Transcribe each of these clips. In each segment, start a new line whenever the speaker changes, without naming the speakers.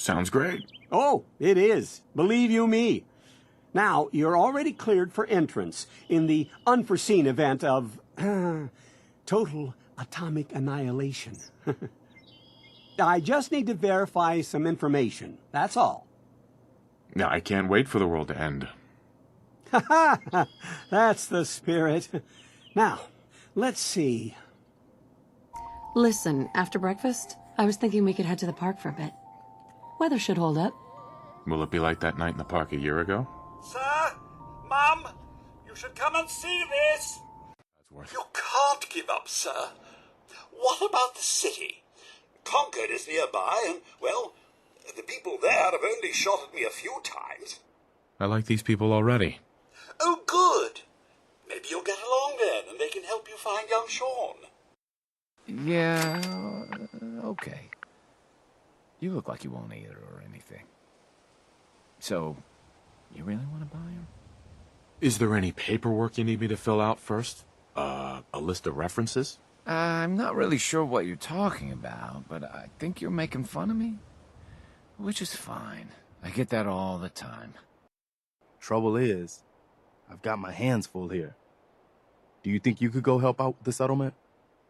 Sounds great.
Oh, it is. Believe you me. Now, you're already cleared for entrance in the unforeseen event of total atomic annihilation. I just need to verify some information. That's all.
Yeah, I can't wait for the world to end.
Ha ha! That's the spirit. Now, let's see.
Listen, after breakfast, I was thinking we could head to the park for a bit. Weather should hold up.
Will it be like that night in the park a year ago?
Sir? Mum? You should come and see this!
That's worth it.
You can't give up, sir. What about the city? Concord is nearby, and, well, the people there have only shot at me a few times.
I like these people already.
Oh, good. Maybe you'll get along then, and they can help you find young Sean.
Yeah, okay. You look like you won't eat her or anything. So, you really want to buy her?
Is there any paperwork you need me to fill out first? A list of references?
I'm not really sure what you're talking about, but I think you're making fun of me. Which is fine. I get that all the time.
Trouble is, I've got my hands full here. Do you think you could go help out with the settlement?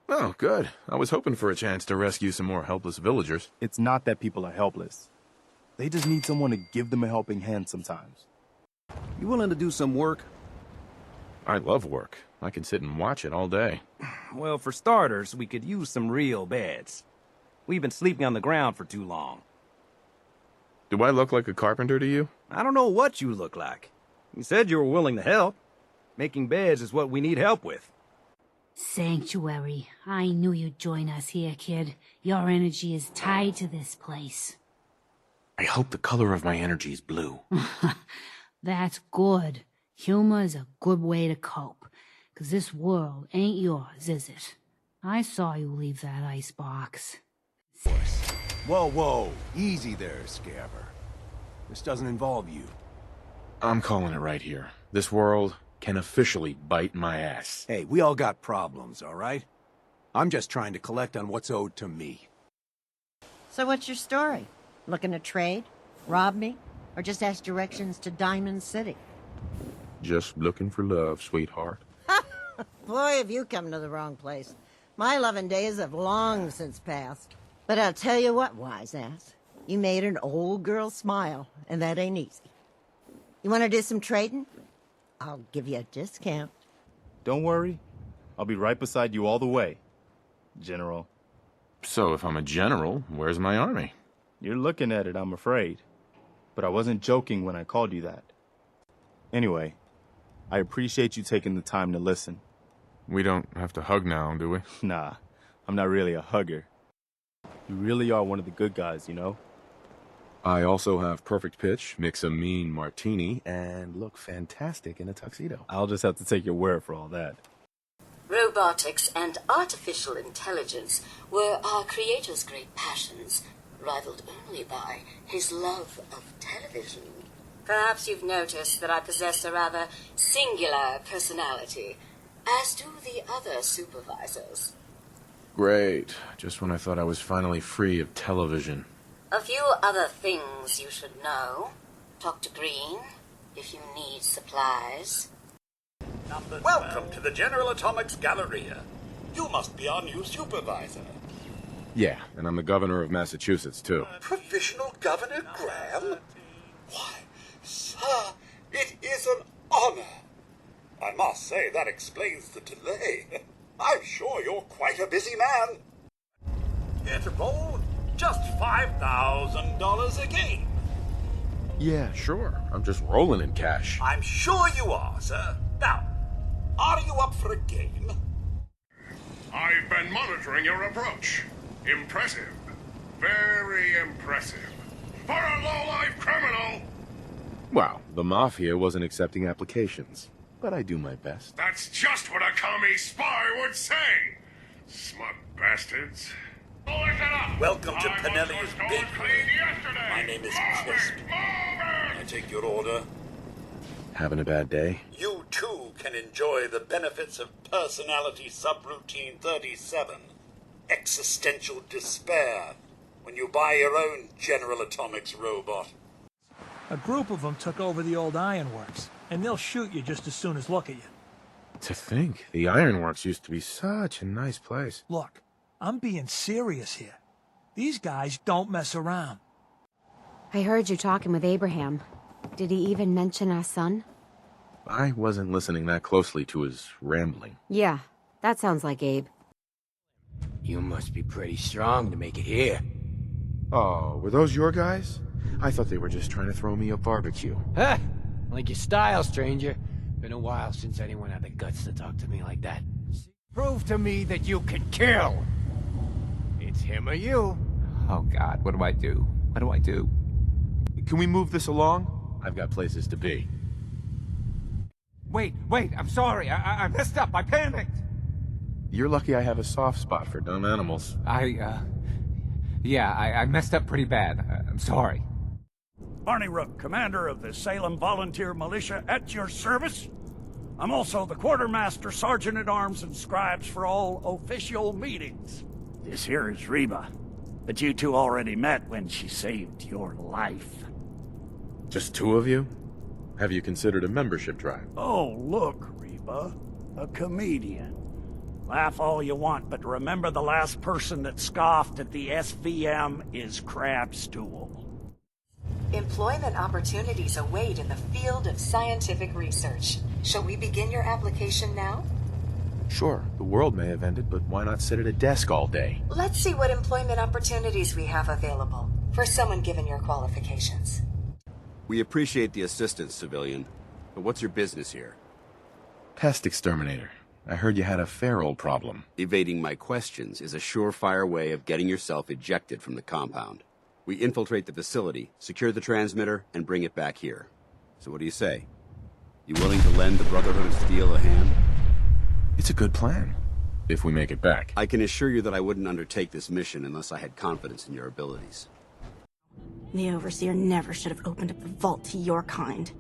Oh, good. I was hoping for a chance to rescue some more helpless villagers.
It's not that people are helpless. They just need someone to give them a helping hand sometimes.
You willing to do some work?
I love work. I can sit and watch it all day.
Well, for starters, we could use some real beds. We've been sleeping on the ground for too long.
Do I look like a carpenter to you?
I don't know what you look like. You said you were willing to help. Making beds is what we need help with.
Sanctuary. I knew you'd join us here, kid. Your energy is tied to this place.
I hope the color of my energy is blue.
That's good. Humor is a good way to cope. 'Cause this world ain't yours, is it? I saw you leave that icebox.
Whoa, whoa. Easy there, Scabber. This doesn't involve you.
I'm calling it right here. This world can officially bite my ass.
Hey, we all got problems, all right? I'm just trying to collect on what's owed to me.
So what's your story? Looking to trade? Rob me? Or just ask directions to Diamond City?
Just looking for love, sweetheart.
Boy, have you come to the wrong place. My loving days have long since passed. But I'll tell you what, wise ass. You made an old girl smile, and that ain't easy. You want to do some trading? I'll give you a discount.
Don't worry. I'll be right beside you all the way, General.
So if I'm a general, where's my army?
You're looking at it, I'm afraid. But I wasn't joking when I called you that. Anyway, I appreciate you taking the time to listen.
We don't have to hug now, do we?
Nah, I'm not really a hugger. You really are one of the good guys, you know?
I also have perfect pitch, mix a mean martini, and look fantastic in a tuxedo.
I'll just have to take your word for all that.
Robotics and artificial intelligence were our creator's great passions, rivaled only by his love of television. Perhaps you've noticed that I possess a rather singular personality, as do the other supervisors.
Great. Just when I thought I was finally free of television.
A few other things you should know. Talk to Green if you need supplies.
Welcome to the General Atomics Galleria. You must be our new supervisor.
Yeah, and I'm the governor of Massachusetts, too.
Provisional Governor Graham? Why, sir, it is an honor. I must say that explains the delay. I'm sure you're quite a busy man. Here to bowl? Just $5,000 a game.
Yeah, sure. I'm just rolling in cash.
I'm sure you are, sir. Now, are you up for a game?
I've been monitoring your approach. Impressive. Very impressive. For a low-life criminal!
Well, the Mafia wasn't accepting applications, but I do my best.
That's just what a commie spy would say! Smug bastards.
Welcome to Pinelli's Bakery. My name is Crisp. Can I take your order?
Having a bad day?
You, too, can enjoy the benefits of Personality Subroutine 37. Existential Despair. when you buy your own General Atomics robot.
A group of them took over the old ironworks, and they'll shoot you just as soon as look at you.
To think, the ironworks used to be such a nice place.
Look, I'm being serious here. These guys don't mess around.
I heard you talking with Abraham. Did he even mention our son?
I wasn't listening that closely to his rambling.
Yeah, that sounds like Abe.
You must be pretty strong to make it here.
Oh, were those your guys? I thought they were just trying to throw me a barbecue.
Huh? Like your style, stranger. Been a while since anyone had the guts to talk to me like that. Prove to me that you can kill. It's him or you.
Oh, God, what do I do? What do I do?
Can we move this along? I've got places to be.
Wait, I'm sorry. I messed up. I panicked.
You're lucky I have a soft spot for dumb animals.
Yeah, I messed up pretty bad. I'm sorry.
Barney Rook, commander of the Salem Volunteer Militia, at your service. I'm also the quartermaster, sergeant-at-arms, and scribes for all official meetings. This here is Reba, but you two already met when she saved your life.
Just two of you? Have you considered a membership drive?
Oh, look, Reba, a comedian. Laugh all you want, but remember the last person that scoffed at the SVM is Crabstool.
Employment opportunities await in the field of scientific research. Shall we begin your application now?
Sure, the world may have ended, but why not sit at a desk all day?
Let's see what employment opportunities we have available for someone given your qualifications.
We appreciate the assistance, civilian, but what's your business here?
Pest exterminator. I heard you had a feral problem.
Evading my questions is a surefire way of getting yourself ejected from the compound. We infiltrate the facility, secure the transmitter, and bring it back here. So what do you say? You willing to lend the Brotherhood of Steel a hand?
It's a good plan, if we make it back.
I can assure you that I wouldn't undertake this mission unless I had confidence in your abilities.
The Overseer never should have opened up the vault to your kind.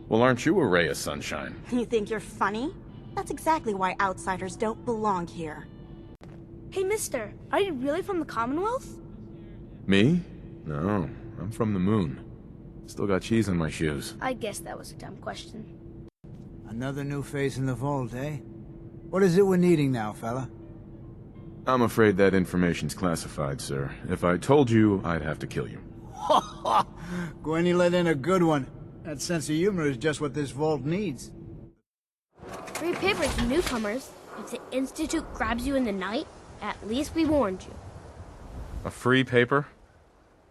Well, aren't you a ray of sunshine?
You think you're funny? That's exactly why outsiders don't belong here.
Hey, mister, are you really from the Commonwealth?
Me? No, I'm from the moon. Still got cheese in my shoes.
I guess that was a dumb question.
Another new face in the vault, eh? What is it we're needing now, fella?
I'm afraid that information's classified, sir. If I told you, I'd have to kill you.
Ha ha! Gwenny let in a good one. That sense of humor is just what this vault needs.
Free papers for newcomers. If the Institute grabs you in the night, at least we warned you.
A free paper?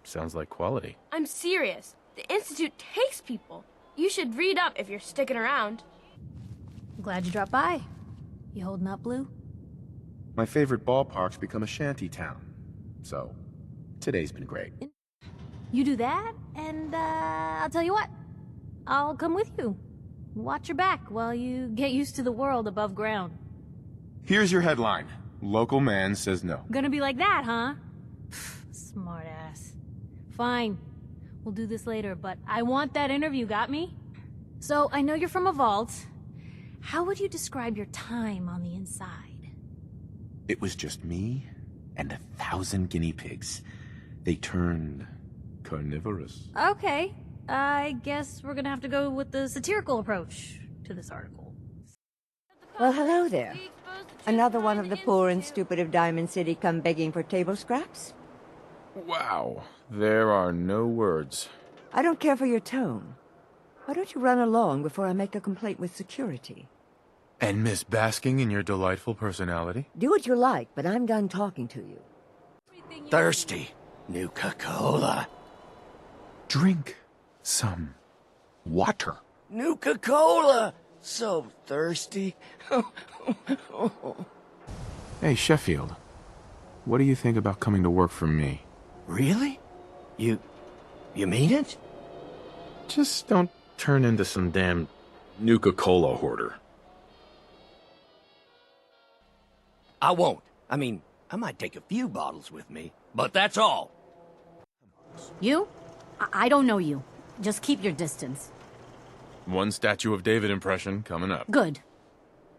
Sounds like quality.
I'm serious. The Institute takes people. You should read up if you're sticking around.
Glad you dropped by. You holding up, Blue?
My favorite ballpark's become a shanty town. So, today's been great.
You do that, and I'll tell you what. I'll come with you. Watch your back while you get used to the world above ground.
Here's your headline. Local man says no.
Gonna be like that, huh? Smart ass. Fine. We'll do this later, but I want that interview, got me? So, I know you're from a vault. How would you describe your time on the inside?
It was just me and 1,000 guinea pigs. They turned carnivorous.
Okay. I guess we're gonna have to go with the satirical approach to this article.
Well, hello there. Another one of the poor and stupid of Diamond City come begging for table scraps?
Wow. There are no words.
I don't care for your tone. Why don't you run along before I make a complaint with security?
And Miss basking in your delightful personality?
Do what you like, but I'm done talking to you.
Thirsty. Nuka-Cola.
Drink some water.
Nuka-Cola. So thirsty.
Hey, Sheffield. What do you think about coming to work for me?
Really? You mean it?
Just don't turn into some damn Nuka-Cola hoarder.
I won't. I mean, I might take a few bottles with me, but that's all.
You? I don't know you. Just keep your distance.
One Statue of David impression coming up.
Good.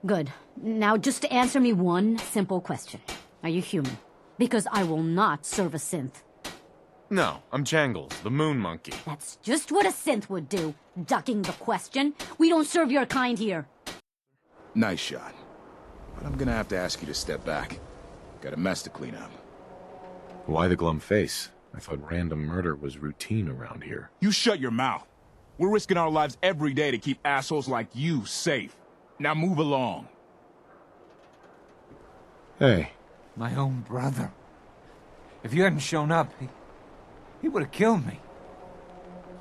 Good. Now, just to answer me one simple question. Are you human? Because I will not serve a synth.
No, I'm Jangles, the moon monkey.
That's just what a synth would do, ducking the question. We don't serve your kind here.
Nice shot. But I'm gonna have to ask you to step back. Got a mess to clean up.
Why the glum face? I thought random murder was routine around here.
You shut your mouth. We're risking our lives every day to keep assholes like you safe. Now move along.
Hey.
My own brother. If you hadn't shown up, he would have killed me.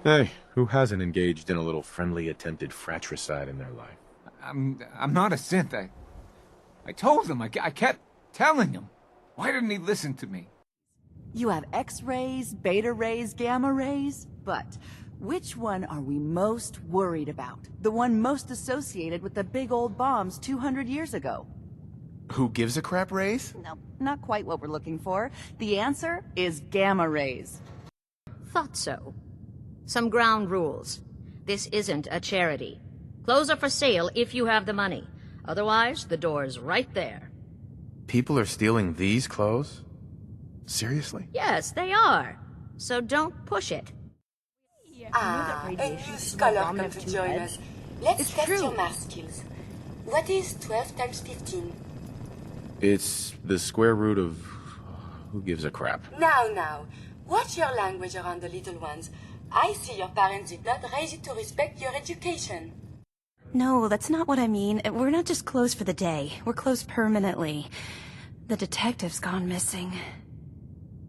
Hey, who hasn't engaged in a little friendly attempted fratricide in their life?
I'm not a synth. I told him. I kept telling him. Why didn't he listen to me?
You have X-rays, beta rays, gamma rays, but which one are we most worried about? The one most associated with the big old bombs 200 years ago.
Who gives a crap raise?
No, not quite what we're looking for. The answer is gamma rays.
Thought so. Some ground rules. This isn't a charity. Clothes are for sale if you have the money. Otherwise, the door's right there.
People are stealing these clothes? Seriously?
Yes, they are. So don't push it.
A new scholar come to join us. Let's test your math skills. What is 12 times 15?
It's the square root of... who gives a crap?
Now. Watch your language around the little ones. I see your parents did not raise you to respect your education.
No, that's not what I mean. We're not just closed for the day. We're closed permanently. The detective's gone missing.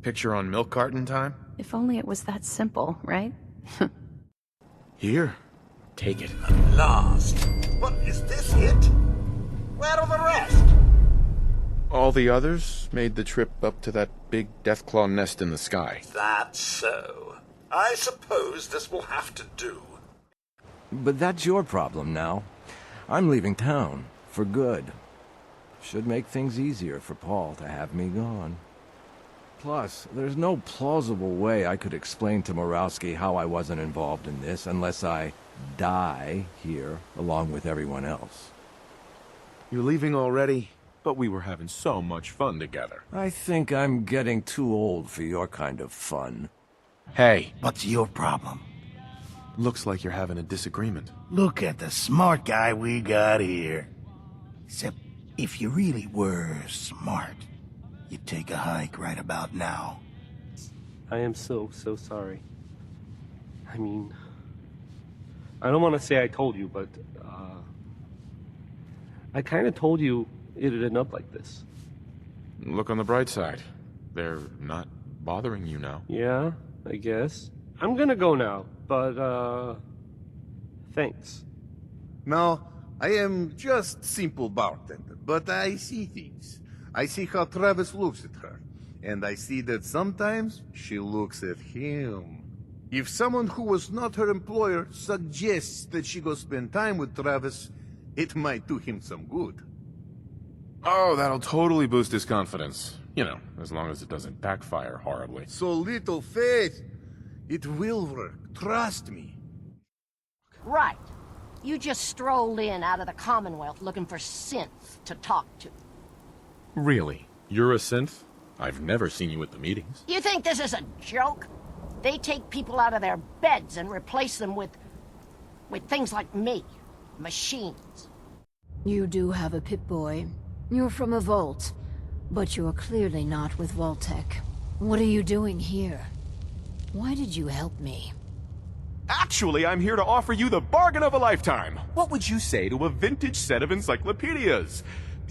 Picture on milk carton time?
If only it was that simple, right?
Here. Take it.
At last. What, is this it? Where are the rest?
All the others made the trip up to that big deathclaw nest in the sky.
That's so. I suppose this will have to do.
But that's your problem now. I'm leaving town. For good. Should make things easier for Paul to have me gone. Plus, there's no plausible way I could explain to Morowski how I wasn't involved in this unless I die here along with everyone else.
You're leaving already? But we were having so much fun together.
I think I'm getting too old for your kind of fun.
Hey.
What's your problem?
Looks like you're having a disagreement.
Look at the smart guy we got here. Except, if you really were smart, you'd take a hike right about now.
I am so sorry. I mean, I don't want to say I told you, but, I kind of told you it'd end up like this.
Look on the bright side. They're not bothering you now.
Yeah, I guess. I'm gonna go now, but, thanks.
No, I am just simple bartender, but I see things. I see how Travis looks at her, and I see that sometimes she looks at him. If someone who was not her employer suggests that she go spend time with Travis, it might do him some good.
Oh, that'll totally boost his confidence. You know, as long as it doesn't backfire horribly.
So little faith. It will work. Trust me.
Right. You just strolled in out of the Commonwealth looking for synths to talk to.
Really? You're a synth? I've never seen you at the meetings.
You think this is a joke? They take people out of their beds and replace them with things like me. Machines.
You do have a Pip-Boy. You're from a vault. But you're clearly not with Vault-Tec. What are you doing here? Why did you help me?
Actually, I'm here to offer you the bargain of a lifetime. What would you say to a vintage set of encyclopedias?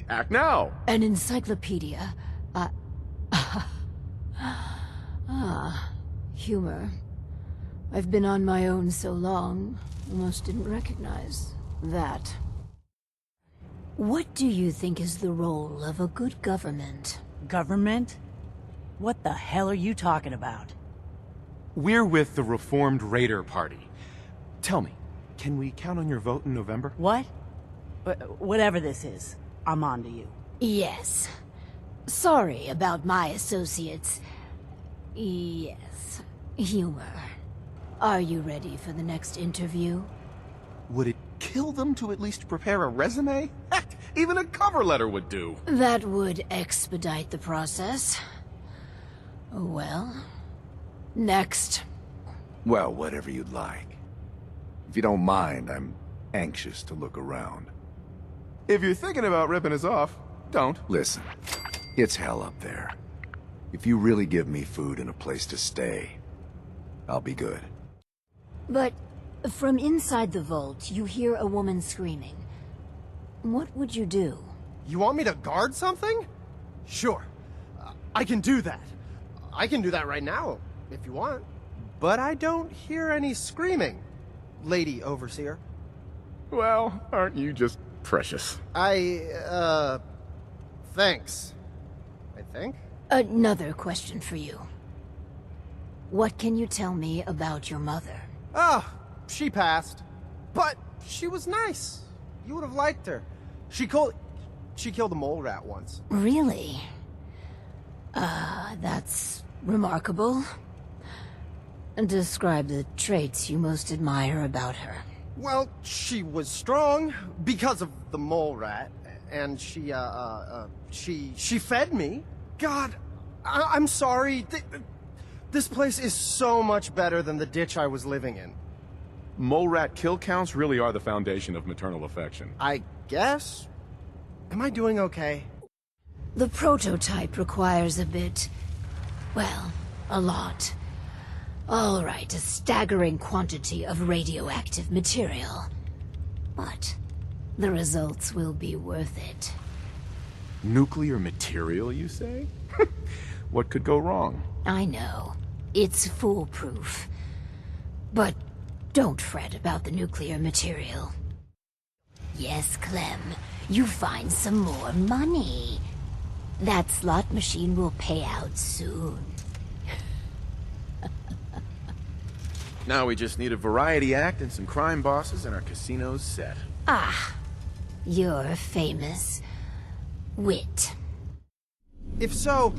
Act now.
An encyclopedia? Humor. I've been on my own so long, almost didn't recognize that. What do you think is the role of a good government?
Government? What the hell are you talking about?
We're with the Reformed Raider Party. Tell me, can we count on your vote in November?
What? Whatever this is, I'm on to you.
Yes. Sorry about my associates. Yes. Humor. Are you ready for the next interview?
Would it kill them to at least prepare a resume? Heck, even a cover letter would do.
That would expedite the process. Well, Next.
Well, whatever you'd like. If you don't mind, I'm anxious to look around.
If you're thinking about ripping us off, don't.
Listen, it's hell up there. If you really give me food and a place to stay, I'll be good.
But from inside the vault, you hear a woman screaming. What would you do?
You want me to guard something? Sure. I can do that. I can do that right now, if you want. But I don't hear any screaming, Lady Overseer.
Well, aren't you just precious?
Thanks. I think?
Another question for you. What can you tell me about your mother?
She passed. But she was nice. You would have liked her. She killed a mole rat once.
Really? That's remarkable. Describe the traits you most admire about her.
Well, she was strong because of the mole rat, and she fed me. God, I'm sorry. This place is so much better than the ditch I was living in.
Mole rat kill counts really are the foundation of maternal affection.
I guess? Am I doing okay?
The prototype requires a bit... well, a lot. All right, a staggering quantity of radioactive material. But the results will be worth it.
Nuclear material, you say? What could go wrong?
I know. It's foolproof. But don't fret about the nuclear material. Yes, Clem, you find some more money. That slot machine will pay out soon.
Now we just need a variety act and some crime bosses and our casino's set.
Ah, you're famous. Wit.
If so,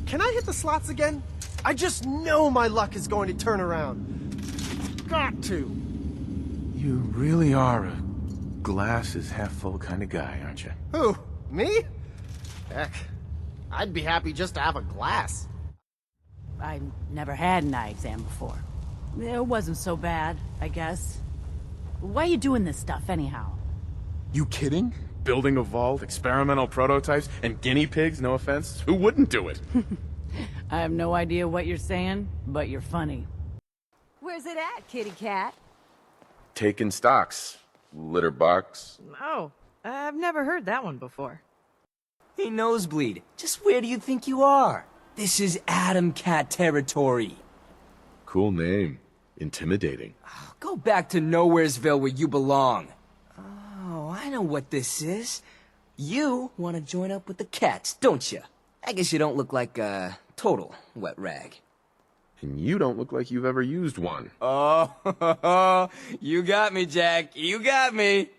can I hit the slots again? I just know my luck is going to turn around. Got to.
You really are a glass is half full kind of guy, aren't you?
Who? Me? Heck, I'd be happy just to have a glass.
I never had an eye exam before. It wasn't so bad, I guess. Why are you doing this stuff, anyhow?
You kidding? Building a vault, experimental prototypes, and guinea pigs, no offense? Who wouldn't do it?
I have no idea what you're saying, but you're funny.
Where's it at, kitty cat?
Taking stocks. Litter box.
Oh, I've never heard that one before.
Hey, Nosebleed, just where do you think you are? This is Atom Cat territory.
Cool name. Intimidating.
Go back to Nowheresville where you belong. Oh, I know what this is. You want to join up with the cats, don't you? I guess you don't look like a total wet rag.
And you don't look like you've ever used one.
Oh, you got me, Jack. You got me.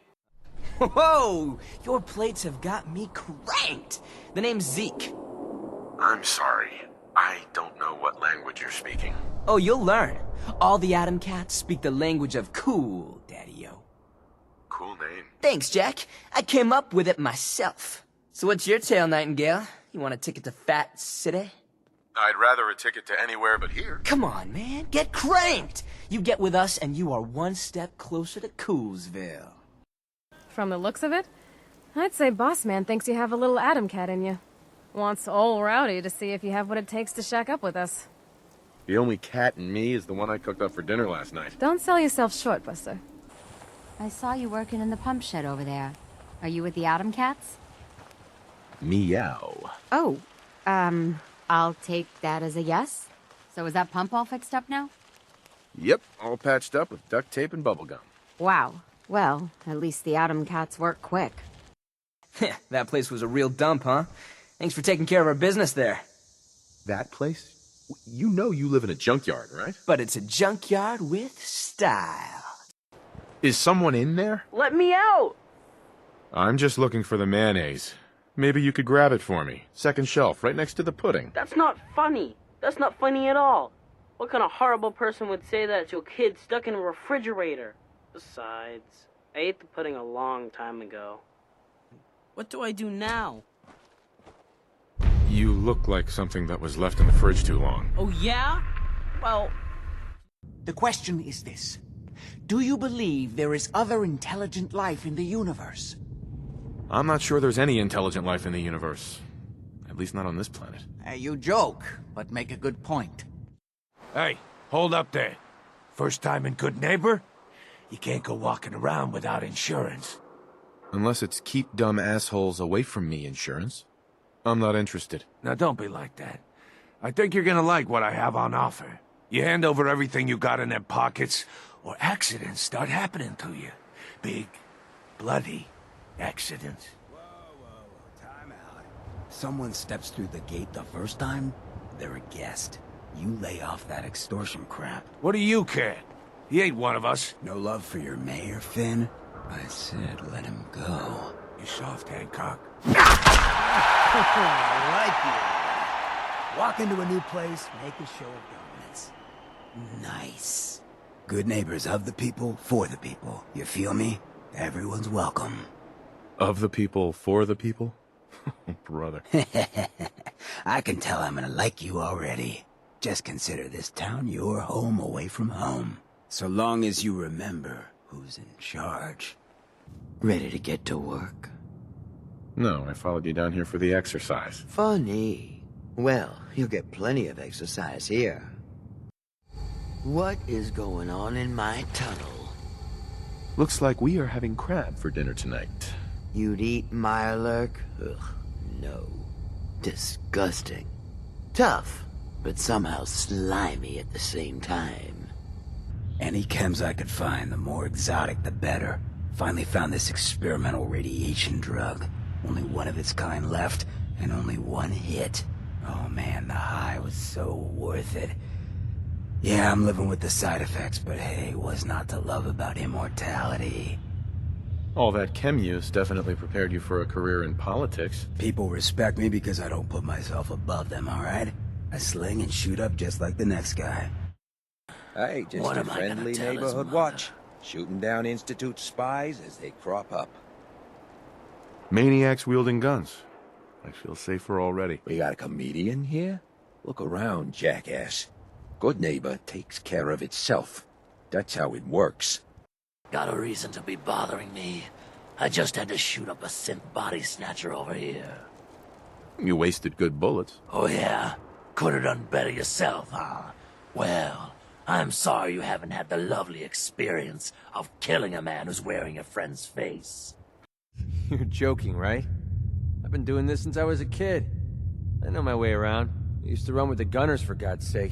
Whoa, your plates have got me cranked. The name's Zeke.
I'm sorry. I don't know what language you're speaking.
Oh, you'll learn. All the Atom Cats speak the language of cool, Daddy-o.
Cool name.
Thanks, Jack. I came up with it myself. So what's your tale, Nightingale? You want a ticket to Fat City?
I'd rather a ticket to anywhere but here.
Come on, man. Get cranked. You get with us and you are one step closer to Coolsville.
From the looks of it, I'd say Boss Man thinks you have a little Atom Cat in you. Wants old Rowdy to see if you have what it takes to shack up with us.
The only cat in me is the one I cooked up for dinner last night.
Don't sell yourself short, Buster.
I saw you working in the pump shed over there. Are you with the Atom Cats?
Meow.
Oh, I'll take that as a yes. So is that pump all fixed up now?
Yep, all patched up with duct tape and bubble gum.
Wow. Well, at least the Atom Cats work quick.
That place was a real dump, huh? Thanks for taking care of our business there.
That place? You know you live in a junkyard, right?
But it's a junkyard with style.
Is someone in there?
Let me out!
I'm just looking for the mayonnaise. Maybe you could grab it for me. Second shelf, right next to the pudding.
That's not funny. That's not funny at all. What kind of horrible person would say that to a kid stuck in a refrigerator? Besides, I ate the pudding a long time ago.
What do I do now?
You look like something that was left in the fridge too long.
Oh, yeah?
Well...
The question is this. Do you believe there is other intelligent life in the universe?
I'm not sure there's any intelligent life in the universe. At least not on this planet.
You joke, but make a good point.
Hey, hold up there. First time in Good Neighbor? You can't go walking around without insurance.
Unless it's keep dumb assholes away from me insurance. I'm not interested.
Now don't be like that. I think you're gonna like what I have on offer. You hand over everything you got in them pockets, or accidents start happening to you. Big, bloody accidents.
Time out. Someone steps through the gate the first time, they're a guest. You lay off that extortion crap.
What do you care? He ain't one of us.
No love for your mayor, Finn? I said let him go.
You soft, Hancock.
I like you. Walk into a new place, make a show of dominance. Nice. Good neighbors of the people, for the people. You feel me? Everyone's welcome.
Of the people, for the people? Brother.
I can tell I'm gonna like you already. Just consider this town your home away from home. So long as you remember who's in charge. Ready to get to work?
No, I followed you down here for the exercise.
Funny. Well, you'll get plenty of exercise here. What is going on in my tunnel?
Looks like we are having crab for dinner tonight.
You'd eat Mirelurk? Ugh, no. Disgusting. Tough, but somehow slimy at the same time.
Any chems I could find, the more exotic the better. Finally found this experimental radiation drug. Only one of its kind left, and only one hit. Oh man, the high was so worth it. Yeah, I'm living with the side effects, but hey, what's not to love about immortality?
All that chem use definitely prepared you for a career in politics.
People respect me because I don't put myself above them, alright? I sling and shoot up just like the next guy.
Hey, just
What
a
am I gonna
friendly
tell his
neighborhood
mother?
watch. Shooting down Institute spies as they crop up.
Maniacs wielding guns. I feel safer already.
We got a comedian here? Look around, jackass. Good neighbor takes care of itself. That's how it works.
Got a reason to be bothering me. I just had to shoot up a synth body snatcher over here.
You wasted good bullets.
Oh yeah? Could have done better yourself, huh? Well, I'm sorry you haven't had the lovely experience of killing a man who's wearing a friend's face.
You're joking, right? I've been doing this since I was a kid. I know my way around. I used to run with the gunners, for God's sake.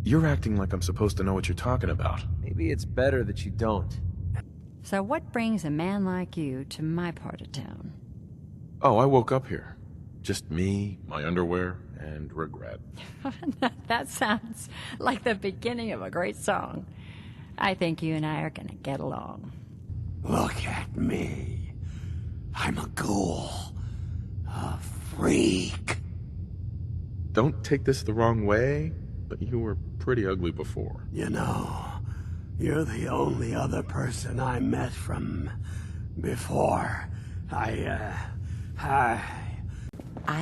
You're acting like I'm supposed to know what you're talking about.
Maybe it's better that you don't.
So what brings a man like you to my part of town?
Oh, I woke up here. Just me, my underwear, and regret.
That sounds like the beginning of a great song. I think you and I are gonna get along.
Look at me. I'm a ghoul. A freak.
Don't take this the wrong way, but you were pretty ugly before.
You know, you're the only other person I met from before.
I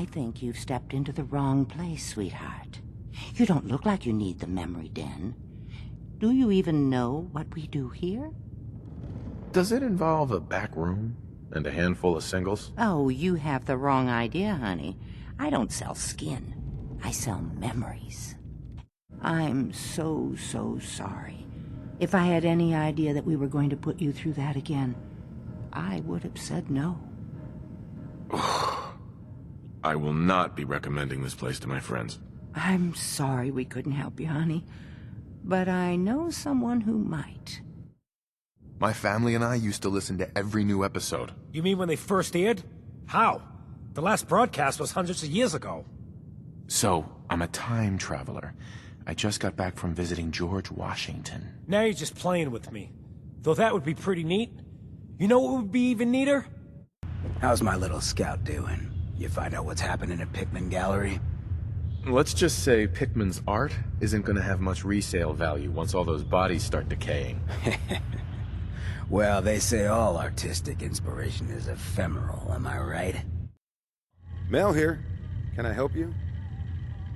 think you've stepped into the wrong place, sweetheart. You don't look like you need the memory den. Do you even know what we do here?
Does it involve a back room and a handful of singles?
Oh, you have the wrong idea, honey. I don't sell skin. I sell memories. I'm so sorry. If I had any idea that we were going to put you through that again, I would have said no.
I will not be recommending this place to my friends.
I'm sorry we couldn't help you, honey. But I know someone who might.
My family and I used to listen to every new episode.
You mean when they first aired? How? The last broadcast was hundreds of years ago.
So, I'm a time traveler. I just got back from visiting George Washington.
Now you're just playing with me. Though that would be pretty neat. You know what would be even neater?
How's my little scout doing? You find out what's happening at Pickman Gallery?
Let's just say Pickman's art isn't gonna have much resale value once all those bodies start decaying.
Well, they say all artistic inspiration is ephemeral, am I right?
Mel here. Can I help you?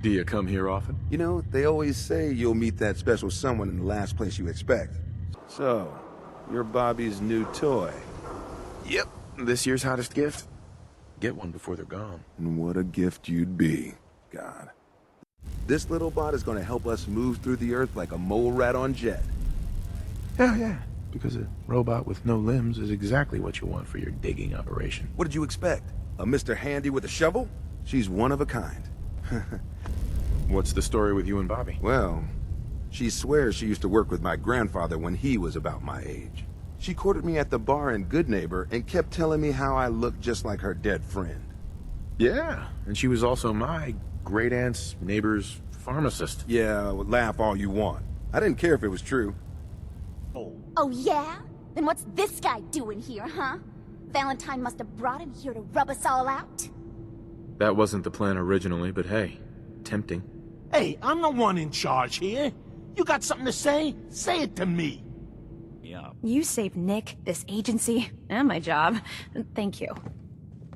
Do you come here often?
You know, they always say you'll meet that special someone in the last place you expect. So, you're Bobby's new toy.
Yep, this year's hottest gift. Get one before they're gone.
And what a gift you'd be, God. This little bot is gonna help us move through the earth like a mole rat on jet.
Hell yeah, because a robot with no limbs is exactly what you want for your digging operation.
What did you expect? A Mr. Handy with a shovel? She's one of a kind.
What's the story with you and Bobby?
Well, she swears she used to work with my grandfather when he was about my age. She courted me at the bar in Good Neighbor and kept telling me how I looked just like her dead friend.
Yeah, and she was also my great-aunt's neighbor's pharmacist.
Yeah, laugh all you want. I didn't care if it was true.
Oh, yeah? Then what's this guy doing here, huh? Valentine must have brought him here to rub us all out?
That wasn't the plan originally, but hey, tempting.
Hey, I'm the one in charge here. You got something to say? Say it to me.
Yeah. You saved Nick, this agency, and my job. Thank you.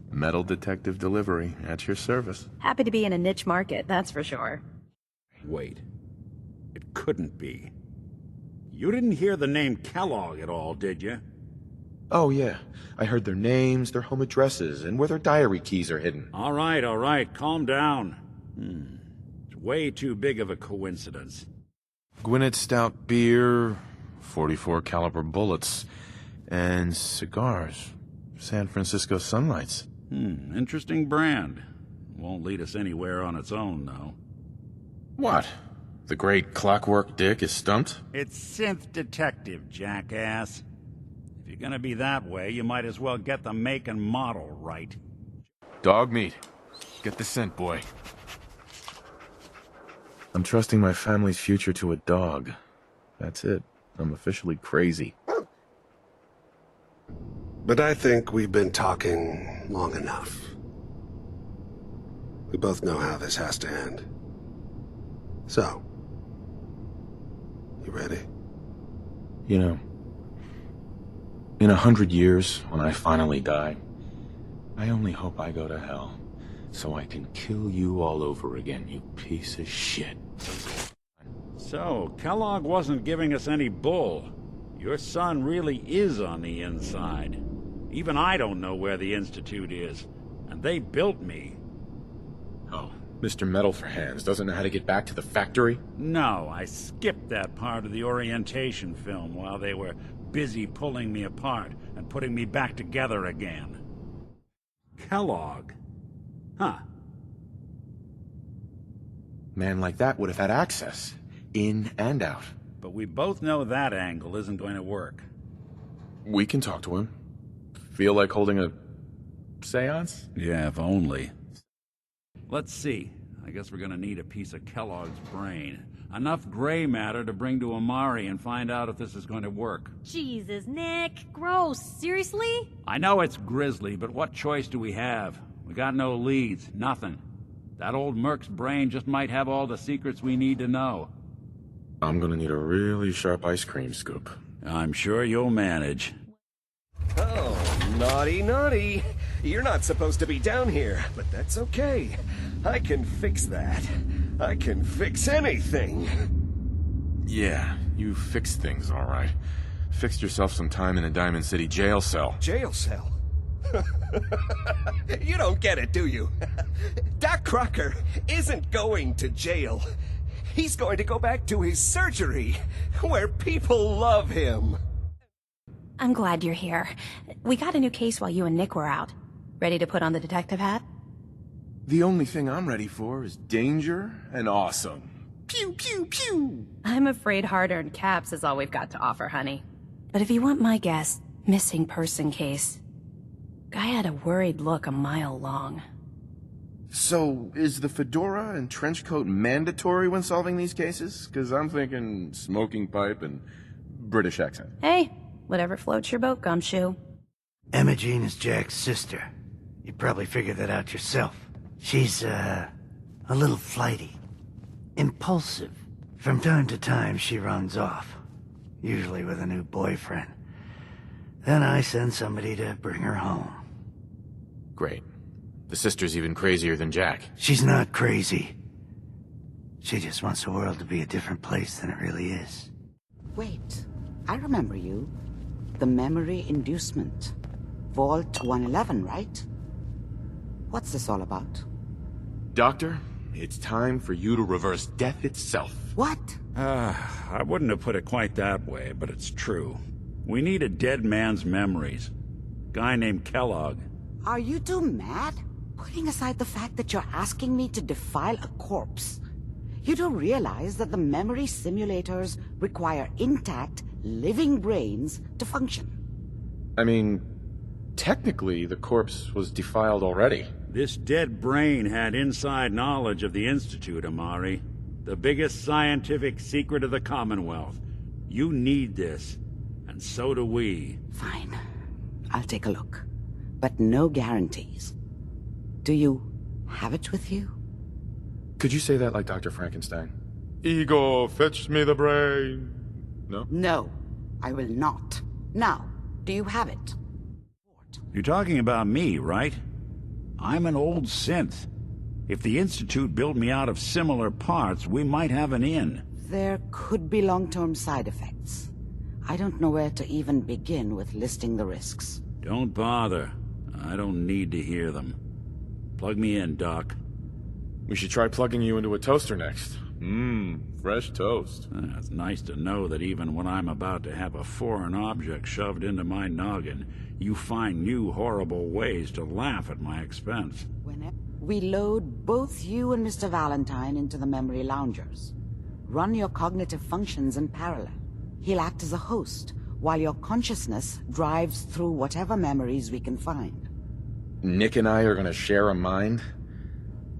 Metal detective delivery at your service.
Happy to be in a niche market, that's for sure.
Wait. It couldn't be. You didn't hear the name Kellogg at all, did you?
Oh yeah, I heard their names, their home addresses, and where their diary keys are hidden.
All right, calm down. It's way too big of a coincidence.
Gwinnett Stout beer, 44 caliber bullets, and cigars. San Francisco Sunlights.
Interesting brand. Won't lead us anywhere on its own, though.
What? The great Clockwork Dick is stumped?
It's Synth Detective, jackass. If you're gonna be that way, you might as well get the make and model right.
Dog meat. Get the scent, boy. I'm trusting my family's future to a dog. That's it. I'm officially crazy.
But I think we've been talking long enough. We both know how this has to end. So, you ready?
You know, in 100 years, when I finally die, I only hope I go to hell, so I can kill you all over again, you piece of shit.
So, Kellogg wasn't giving us any bull. Your son really is on the inside. Even I don't know where the Institute is, and they built me.
Oh, Mr. Metal for Hands doesn't know how to get back to the factory?
No, I skipped that part of the orientation film while they were busy pulling me apart and putting me back together again. Kellogg? Huh.
Man like that would have had access, in and out.
But we both know that angle isn't going to work.
We can talk to him. Feel like holding a seance?
Yeah, if only. Let's see. I guess we're gonna need a piece of Kellogg's brain. Enough gray matter to bring to Amari and find out if this is going to work.
Jesus, Nick. Gross. Seriously?
I know it's grisly, but what choice do we have? We got no leads, nothing. That old Merc's brain just might have all the secrets we need to know.
I'm gonna need a really sharp ice cream scoop.
I'm sure you'll manage.
Oh, naughty, naughty. You're not supposed to be down here, but that's okay. I can fix that. I can fix anything.
Yeah, you fixed things all right. Fixed yourself some time in a Diamond City jail cell.
Jail cell? You don't get it, do you? Doc Crocker isn't going to jail. He's going to go back to his surgery, where people love him.
I'm glad you're here. We got a new case while you and Nick were out. Ready to put on the detective hat?
The only thing I'm ready for is danger and awesome. Pew, pew, pew!
I'm afraid hard-earned caps is all we've got to offer, honey. But if you want my guess, missing person case. Guy had a worried look a mile long.
So, is the fedora and trench coat mandatory when solving these cases? Because I'm thinking smoking pipe and British accent.
Hey, whatever floats your boat, Gumshoe.
Emma Jean is Jack's sister. You probably figured that out yourself. She's, a little flighty. Impulsive. From time to time, she runs off. Usually with a new boyfriend. Then I send somebody to bring her home.
Great. The sister's even crazier than Jack.
She's not crazy. She just wants the world to be a different place than it really is.
Wait, I remember you. The memory inducement. Vault 111, right? What's this all about?
Doctor, it's time for you to reverse death itself.
What?
I wouldn't have put it quite that way, but it's true. We need a dead man's memories. Guy named Kellogg.
Are you two mad? Putting aside the fact that you're asking me to defile a corpse, you don't realize that the memory simulators require intact, living brains to function.
I mean, technically, the corpse was defiled already.
This dead brain had inside knowledge of the Institute, Amari. The biggest scientific secret of the Commonwealth. You need this, and so do we.
Fine. I'll take a look. But no guarantees. Do you have it with you?
Could you say that like Dr. Frankenstein? Ego, fetch me the brain. No?
No, I will not. Now, do you have it?
You're talking about me, right? I'm an old synth. If the Institute built me out of similar parts, we might have an in.
There could be long-term side effects. I don't know where to even begin with listing the risks.
Don't bother. I don't need to hear them. Plug me in, Doc.
We should try plugging you into a toaster next. Fresh toast.
It's nice to know that even when I'm about to have a foreign object shoved into my noggin, you find new horrible ways to laugh at my expense.
We load both you and Mr. Valentine into the memory loungers. Run your cognitive functions in parallel. He'll act as a host, while your consciousness drives through whatever memories we can find.
Nick and I are gonna share a mind?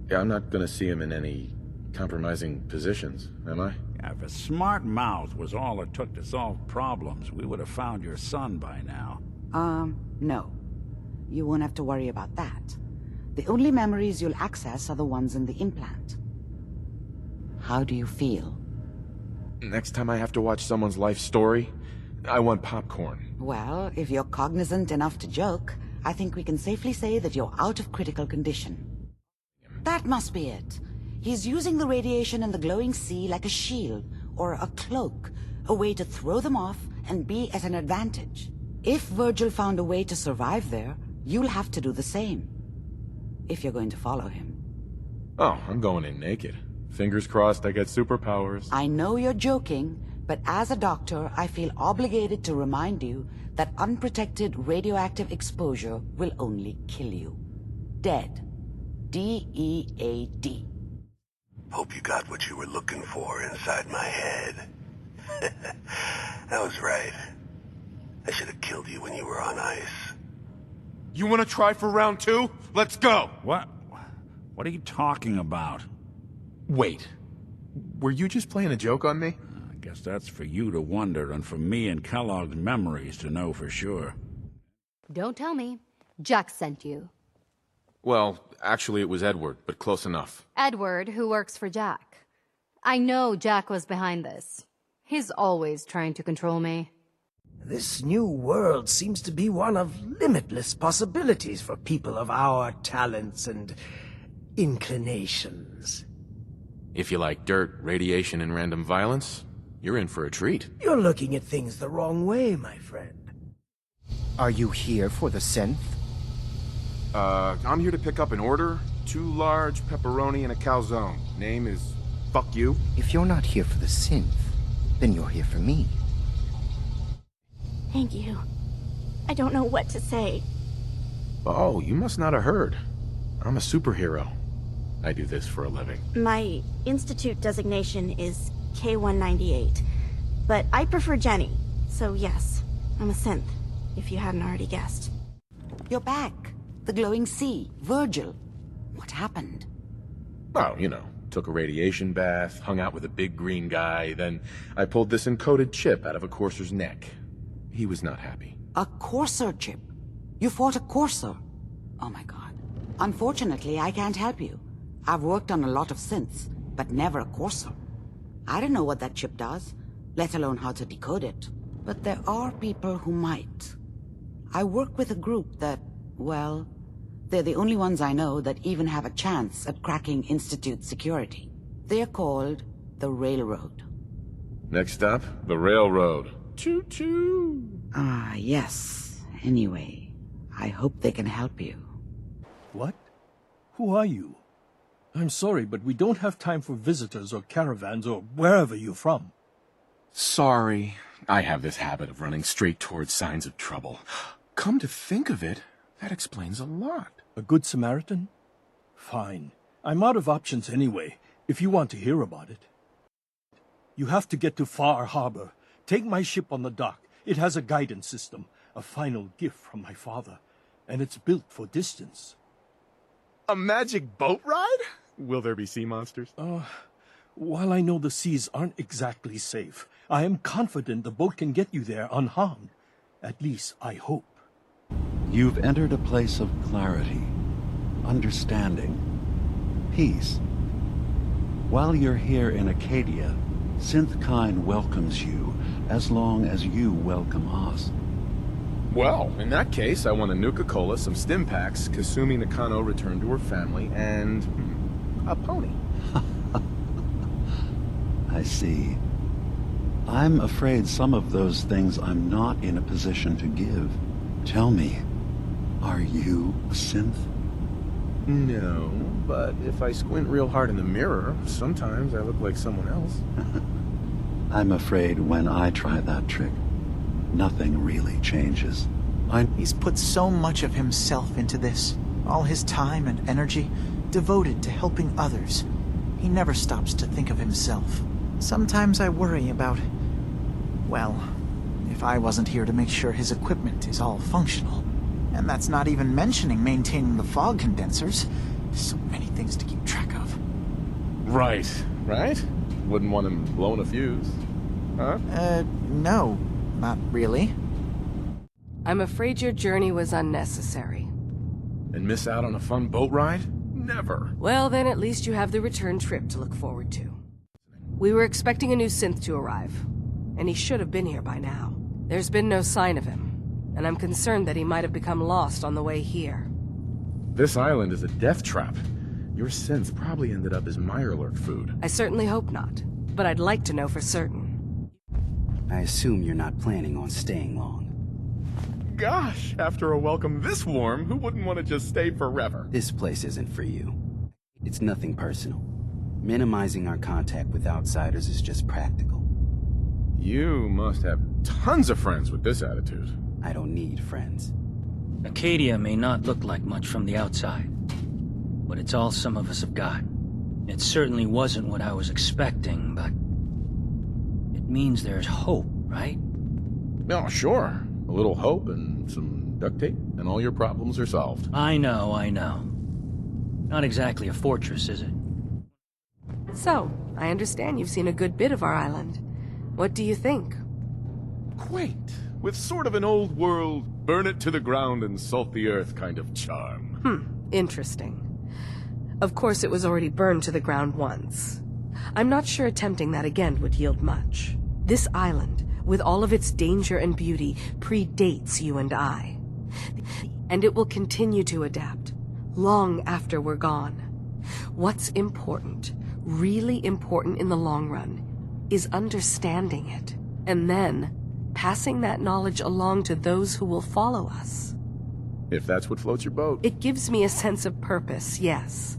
Yeah, I'm not gonna see him in any compromising positions, am I?
Yeah, if a smart mouth was all it took to solve problems, we would have found your son by now.
No. You won't have to worry about that. The only memories you'll access are the ones in the implant. How do you feel?
Next time I have to watch someone's life story, I want popcorn.
Well, if you're cognizant enough to joke, I think we can safely say that you're out of critical condition. That must be it. He's using the radiation in the glowing sea like a shield, or a cloak, a way to throw them off and be at an advantage. If Virgil found a way to survive there, you'll have to do the same. If you're going to follow him.
Oh, I'm going in naked. Fingers crossed I get superpowers.
I know you're joking, but as a doctor, I feel obligated to remind you that unprotected radioactive exposure will only kill you. Dead. D-E-A-D.
Hope you got what you were looking for inside my head. That was right. I should have killed you when you were on ice.
You want to try for round 2? Let's go!
What are you talking about?
Wait. Were you just playing a joke on me?
I guess that's for you to wonder and for me and Kellogg's memories to know for sure.
Don't tell me. Jack sent you.
Well, actually it was Edward, but close enough.
Edward, who works for Jack. I know Jack was behind this. He's always trying to control me.
This new world seems to be one of limitless possibilities for people of our talents and inclinations.
If you like dirt, radiation, and random violence, you're in for a treat.
You're looking at things the wrong way, my friend.
Are you here for the synth?
I'm here to pick up an order. 2 large pepperoni and a calzone. Name is Fuck You.
If you're not here for the synth, then you're here for me.
Thank you. I don't know what to say.
Oh, you must not have heard. I'm a superhero. I do this for a living.
My institute designation is K-198, but I prefer Jenny, so yes, I'm a synth, if you hadn't already guessed.
You're back. The glowing sea. Virgil. What happened?
Oh, you know, took a radiation bath, hung out with a big green guy, then I pulled this encoded chip out of a courser's neck. He was not happy.
A courser chip? You fought a courser? Oh my god. Unfortunately, I can't help you. I've worked on a lot of synths, but never a courser. I don't know what that chip does, let alone how to decode it. But there are people who might. I work with a group that, well, they're the only ones I know that even have a chance at cracking Institute security. They're called the Railroad.
Next stop, the railroad. Choo-choo.
Ah, yes. Anyway, I hope they can help you.
What? Who are you? I'm sorry, but we don't have time for visitors or caravans or wherever you're from.
Sorry. I have this habit of running straight towards signs of trouble. Come to think of it, that explains a lot.
A good Samaritan? Fine. I'm out of options anyway, if you want to hear about it. You have to get to Far Harbor. Take my ship on the dock. It has a guidance system, a final gift from my father, and it's built for distance.
A magic boat ride? Will there be sea monsters?
While I know the seas aren't exactly safe, I am confident the boat can get you there unharmed. At least, I hope.
You've entered a place of clarity, understanding, peace. While you're here in Acadia, Synthkind welcomes you as long as you welcome us.
Well, in that case, I want a Nuka-Cola, some stim packs, Kasumi Nakano returned to her family, and a pony.
I see. I'm afraid some of those things I'm not in a position to give. Tell me, are you a synth?
No, but if I squint real hard in the mirror, sometimes I look like someone else.
I'm afraid when I try that trick, nothing really changes.
He's put so much of himself into this, all his time and energy devoted to helping others. He never stops to think of himself. Sometimes I worry about, well, if I wasn't here to make sure his equipment is all functional. And that's not even mentioning maintaining the fog condensers. So many things to keep track of.
Right. Wouldn't want him blowing a fuse. Huh?
No, not really.
I'm afraid your journey was unnecessary.
And miss out on a fun boat ride? Never.
Well, then at least you have the return trip to look forward to. We were expecting a new synth to arrive, and he should have been here by now. There's been no sign of him, and I'm concerned that he might have become lost on the way here.
This island is a death trap. Your synth probably ended up as Mirelurk food.
I certainly hope not, but I'd like to know for certain.
I assume you're not planning on staying long.
Gosh, after a welcome this warm, who wouldn't want to just stay forever?
This place isn't for you. It's nothing personal. Minimizing our contact with outsiders is just practical.
You must have tons of friends with this attitude.
I don't need friends.
Acadia may not look like much from the outside, but it's all some of us have got. It certainly wasn't what I was expecting, but it means there's hope, right?
Oh, sure. A little hope and some duct tape, and all your problems are solved.
I know. Not exactly a fortress, is it?
So, I understand you've seen a good bit of our island. What do you think?
Quaint, with sort of an old world, burn it to the ground and salt the earth kind of charm.
Interesting. Of course it was already burned to the ground once. I'm not sure attempting that again would yield much. This island, with all of its danger and beauty, predates you and I. And it will continue to adapt, long after we're gone. What's important, really important in the long run, is understanding it, and then passing that knowledge along to those who will follow us.
If that's what floats your boat.
It gives me a sense of purpose, yes.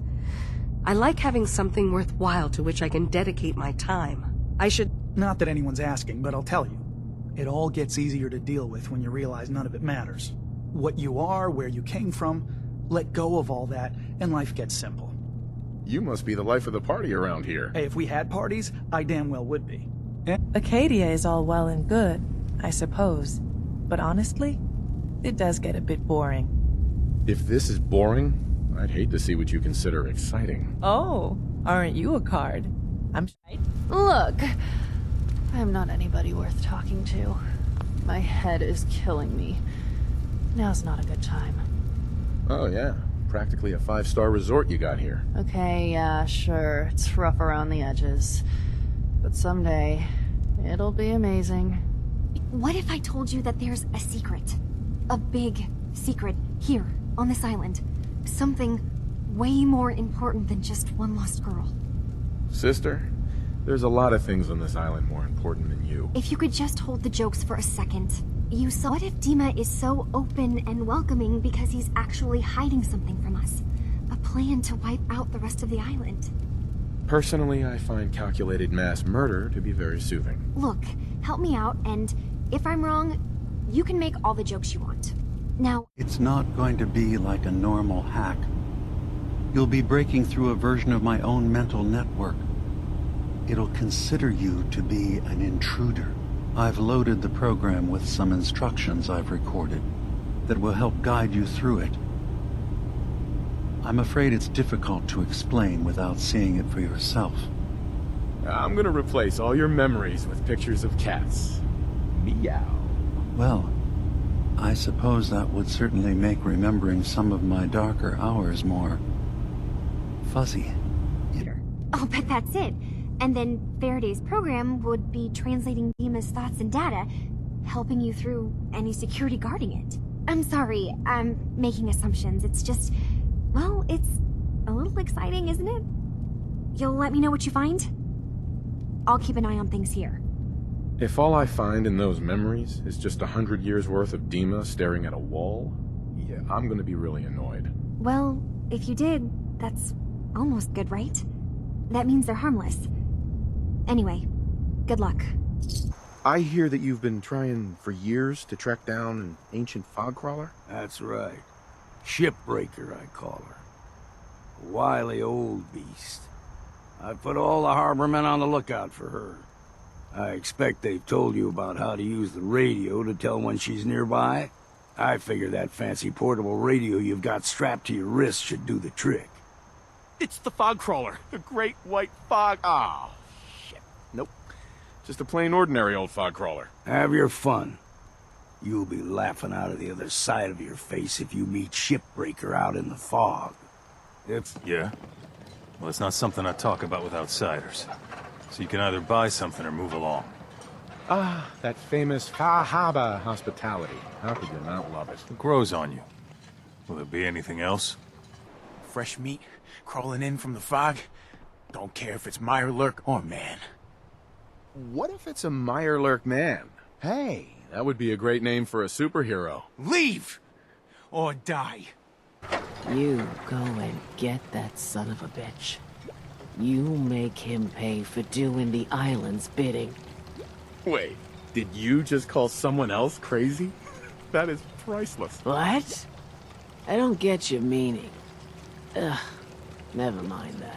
I like having something worthwhile to which I can dedicate my time.
Not that anyone's asking, but I'll tell you. It all gets easier to deal with when you realize none of it matters. What you are, where you came from, let go of all that, and life gets simple.
You must be the life of the party around here.
Hey, if we had parties, I damn well would be.
Acadia is all well and good, I suppose. But honestly, it does get a bit boring.
If this is boring, I'd hate to see what you consider exciting.
Oh, aren't you a card? I'm shy.
Look, I'm not anybody worth talking to. My head is killing me. Now's not a good time.
Oh yeah, practically a 5-star resort you got here.
Okay, yeah, sure. It's rough around the edges. But someday, it'll be amazing.
What if I told you that there's a secret? A big secret here, on this island. Something way more important than just one lost girl.
Sister, there's a lot of things on this island more important than you.
If you could just hold the jokes for a second. You saw what if Dima is so open and welcoming because he's actually hiding something from us? A plan to wipe out the rest of the island.
Personally, I find calculated mass murder to be very soothing.
Look, help me out, and if I'm wrong, you can make all the jokes you want. Now...
It's not going to be like a normal hack. You'll be breaking through a version of my own mental network. It'll consider you to be an intruder. I've loaded the program with some instructions I've recorded that will help guide you through it. I'm afraid it's difficult to explain without seeing it for yourself.
I'm gonna replace all your memories with pictures of cats. Meow.
Well, I suppose that would certainly make remembering some of my darker hours more fuzzy.
Oh, but that's it. And then Faraday's program would be translating Dima's thoughts and data, helping you through any security guarding it. I'm sorry, I'm making assumptions. It's just, well, it's a little exciting, isn't it? You'll let me know what you find? I'll keep an eye on things here.
If all I find in those memories is just 100 years worth of Dima staring at a wall, yeah, I'm gonna be really annoyed.
Well, if you did, that's almost good, right? That means they're harmless. Anyway, good luck.
I hear that you've been trying for years to track down an ancient fog crawler?
That's right. Shipbreaker, I call her. A wily old beast. I've put all the harbormen on the lookout for her. I expect they've told you about how to use the radio to tell when she's nearby. I figure that fancy portable radio you've got strapped to your wrist should do the trick.
It's the fog crawler, the great white fog. Oh, shit. Nope. Just a plain ordinary old fog crawler.
Have your fun. You'll be laughing out of the other side of your face if you meet Shipbreaker out in the fog.
Yeah? Well, it's not something I talk about with outsiders. So you can either buy something or move along.
Ah, that famous Fahaba hospitality. How could you not love it?
It grows on you. Will there be anything else?
Fresh meat crawling in from the fog. Don't care if it's Mirelurk or man.
What if it's a Mirelurk man? Hey, that would be a great name for a superhero.
Leave! Or die.
You go and get that son of a bitch. You make him pay for doing the island's bidding.
Wait, did you just call someone else crazy? That is priceless.
What? I don't get your meaning. Ugh, never mind that.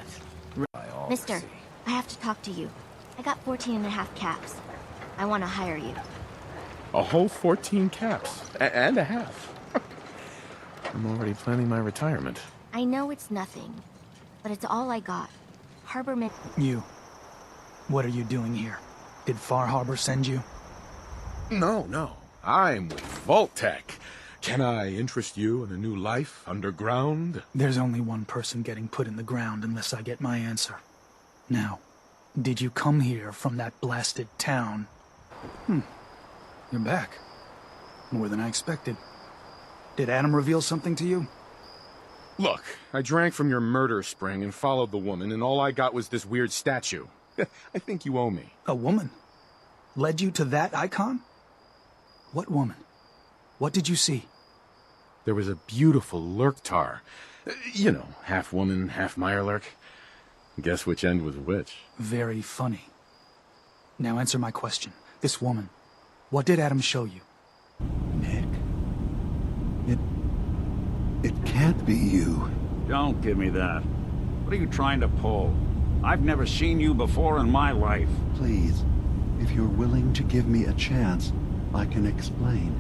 Mister, I have to talk to you. I got 14 and a half caps. I want to hire you.
A whole 14 caps. And a half. I'm already planning my retirement.
I know it's nothing, but it's all I got. Harborman...
You. What are you doing here? Did Far Harbor send you?
No. I'm with Vault-Tec. Can I interest you in a new life underground?
There's only one person getting put in the ground unless I get my answer. Now, did you come here from that blasted town? You're back. More than I expected. Did Adam reveal something to you?
Look, I drank from your murder spring and followed the woman, and all I got was this weird statue. I think you owe me.
A woman? Led you to that icon? What woman? What did you see?
There was a beautiful Lurktar. You know, half woman, half Mirelurk. Guess which end was which.
Very funny. Now answer my question. This woman, what did Adam show you?
Nick. It can't be you.
Don't give me that. What are you trying to pull? I've never seen you before in my life.
Please, if you're willing to give me a chance, I can explain.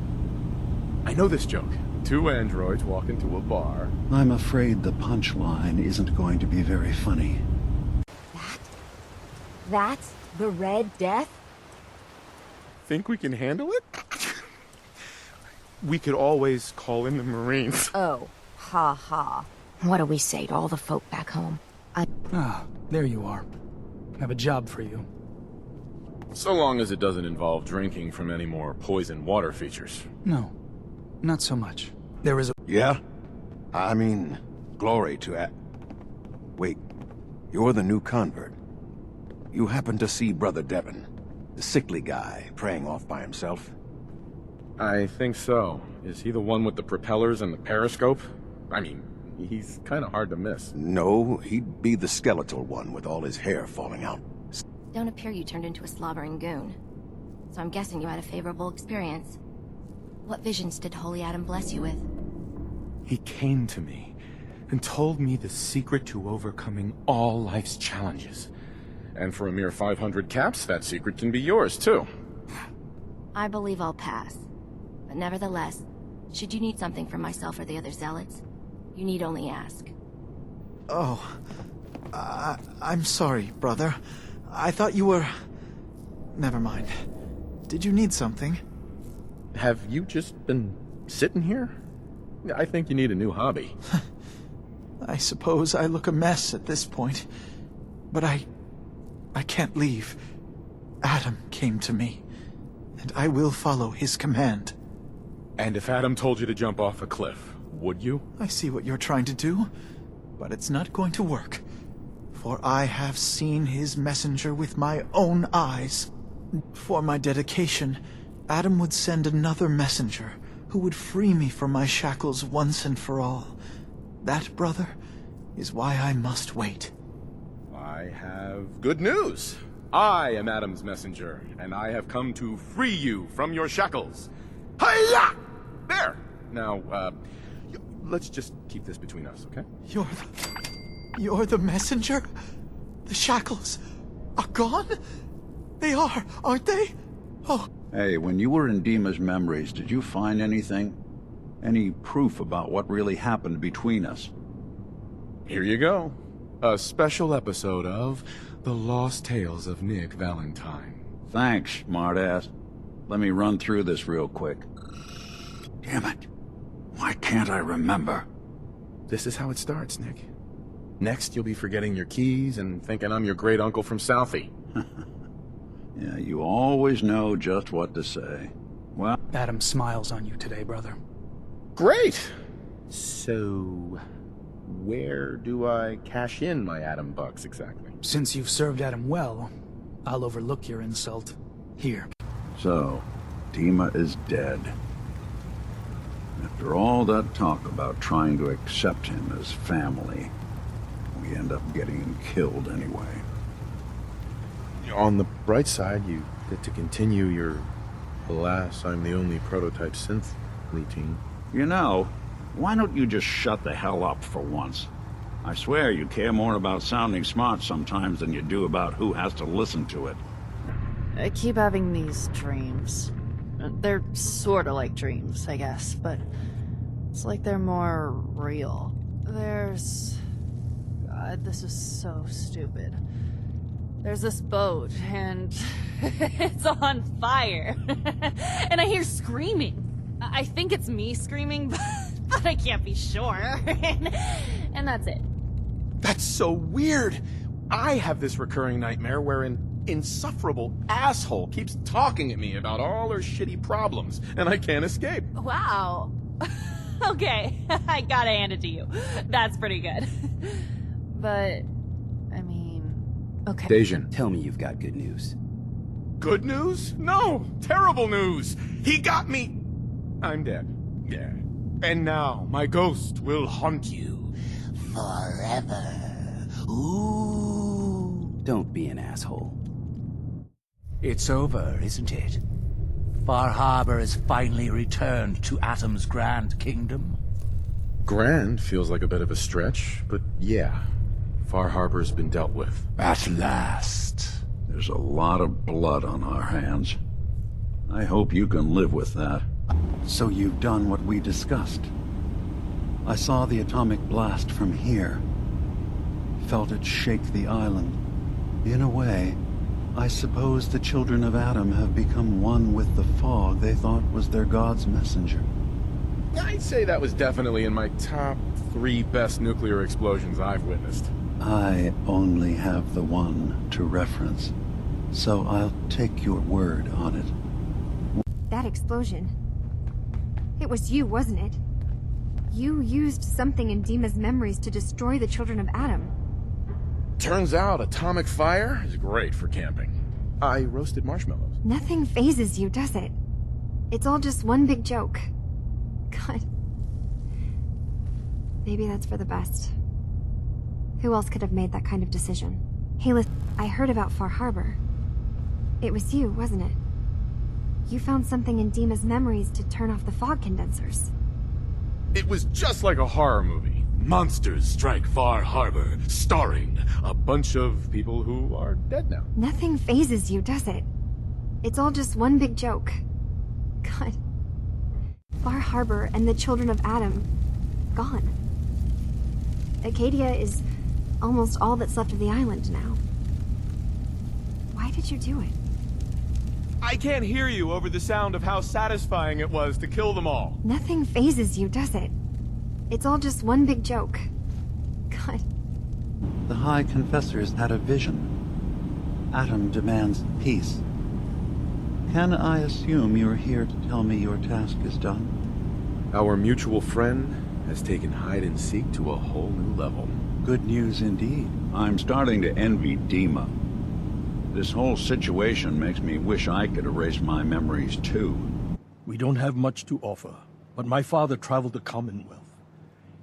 I know this joke. Two androids walk into a bar.
I'm afraid the punchline isn't going to be very funny.
That's the Red Death?
Think we can handle it? We could always call in the Marines.
Oh, ha ha. What do we say to all the folk back home?
There you are. I have a job for you.
So long as it doesn't involve drinking from any more poison water features.
No, not so much. There is a...
Yeah? I mean, glory to Wait, you're the new convert.
You happen to see Brother Devon, the sickly guy praying off by himself?
I think so. Is he the one with the propellers and the periscope? I mean, he's kind of hard to miss.
No, he'd be the skeletal one with all his hair falling out.
Don't appear you turned into a slobbering goon. So I'm guessing you had a favorable experience. What visions did Holy Adam bless you with?
He came to me and told me the secret to overcoming all life's challenges. And for a mere 500 caps, that secret can be yours, too.
I believe I'll pass. But nevertheless, should you need something from myself or the other zealots, you need only ask.
Oh, I'm sorry, brother. I thought you were... Never mind. Did you need something?
Have you just been sitting here? I think you need a new hobby.
I suppose I look a mess at this point. But I can't leave. Adam came to me, and I will follow his command.
And if Adam told you to jump off a cliff, would you?
I see what you're trying to do, but it's not going to work. For I have seen his messenger with my own eyes. For my dedication, Adam would send another messenger who would free me from my shackles once and for all. That, brother, is why I must wait.
I have good news. I am Adam's messenger, and I have come to free you from your shackles. Hiya! There! Now, let's just keep this between us, okay?
You're the messenger? The shackles are gone? They are, aren't they? Oh.
Hey, when you were in Dima's memories, did you find anything? Any proof about what really happened between us?
Here you go. A special episode of The Lost Tales of Nick Valentine.
Thanks, smartass. Let me run through this real quick. Damn it. Why can't I remember?
This is how it starts, Nick. Next, you'll be forgetting your keys and thinking I'm your great-uncle from Southie.
Yeah, you always know just what to say. Well...
Adam smiles on you today, brother.
Great! So... where do I cash in my Adam bucks, exactly?
Since you've served Adam well, I'll overlook your insult. Here.
So, Dima is dead. After all that talk about trying to accept him as family, we end up getting him killed anyway.
On the bright side, you get to continue your, alas, I'm the only prototype synth routine.
You know, why don't you just shut the hell up for once? I swear you care more about sounding smart sometimes than you do about who has to listen to it.
I keep having these dreams. They're sorta like dreams, I guess, but it's like they're more real. There's... God, this is so stupid. There's this boat, and it's on fire. And I hear screaming. I think it's me screaming, but I can't be sure. And that's it.
That's so weird! I have this recurring nightmare where an insufferable asshole keeps talking at me about all her shitty problems, and I can't escape.
Wow. Okay, I gotta hand it to you. That's pretty good. But, I mean... Okay.
Dejan, tell me you've got good news.
Good news? No! Terrible news! He got me! I'm dead. Yeah. And now, my ghost will haunt you.
Forever. Ooh. Don't be an asshole.
It's over, isn't it? Far Harbor has finally returned to Atom's Grand Kingdom.
Grand feels like a bit of a stretch, but yeah. Far Harbor's been dealt with.
At last.
There's a lot of blood on our hands. I hope you can live with that. So you've done what we discussed. I saw the atomic blast from here. Felt it shake the island. In a way, I suppose the children of Adam have become one with the fog they thought was their God's messenger.
I'd say that was definitely in my top 3 best nuclear explosions I've witnessed.
I only have the one to reference, so I'll take your word on it.
That explosion. It was you, wasn't it? You used something in Dima's memories to destroy the children of Adam.
Turns out atomic fire is great for camping. I roasted marshmallows.
Nothing phases you, does it? It's all just one big joke. God. Maybe that's for the best. Who else could have made that kind of decision? Hey, listen, I heard about Far Harbor. It was you, wasn't it? You found something in Dima's memories to turn off the fog condensers.
It was just like a horror movie. Monsters strike Far Harbor, starring a bunch of people who are dead now.
Nothing phases you, does it? It's all just one big joke. God. Far Harbor and the children of Adam, gone. Acadia is almost all that's left of the island now. Why did you do it?
I can't hear you over the sound of how satisfying it was to kill them all.
Nothing phases you, does it? It's all just one big joke. God.
The High Confessors had a vision. Adam demands peace. Can I assume you're here to tell me your task is done?
Our mutual friend has taken hide-and-seek to a whole new level.
Good news indeed.
I'm starting to envy Dima. This whole situation makes me wish I could erase my memories too.
We don't have much to offer, but my father traveled the Commonwealth.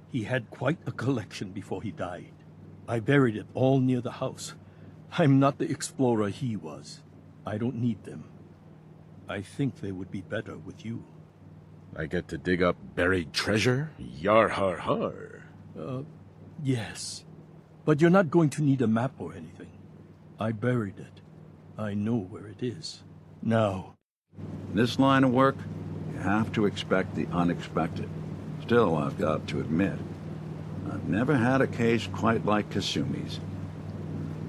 He had quite a collection before he died. I buried it all near the house. I'm not the explorer he was. I don't need them. I think they would be better with you.
I get to dig up buried treasure? Yar har har.
Yes. But you're not going to need a map or anything. I buried it. I know where it is. Now.
In this line of work, you have to expect the unexpected. Still, I've got to admit, I've never had a case quite like Kasumi's.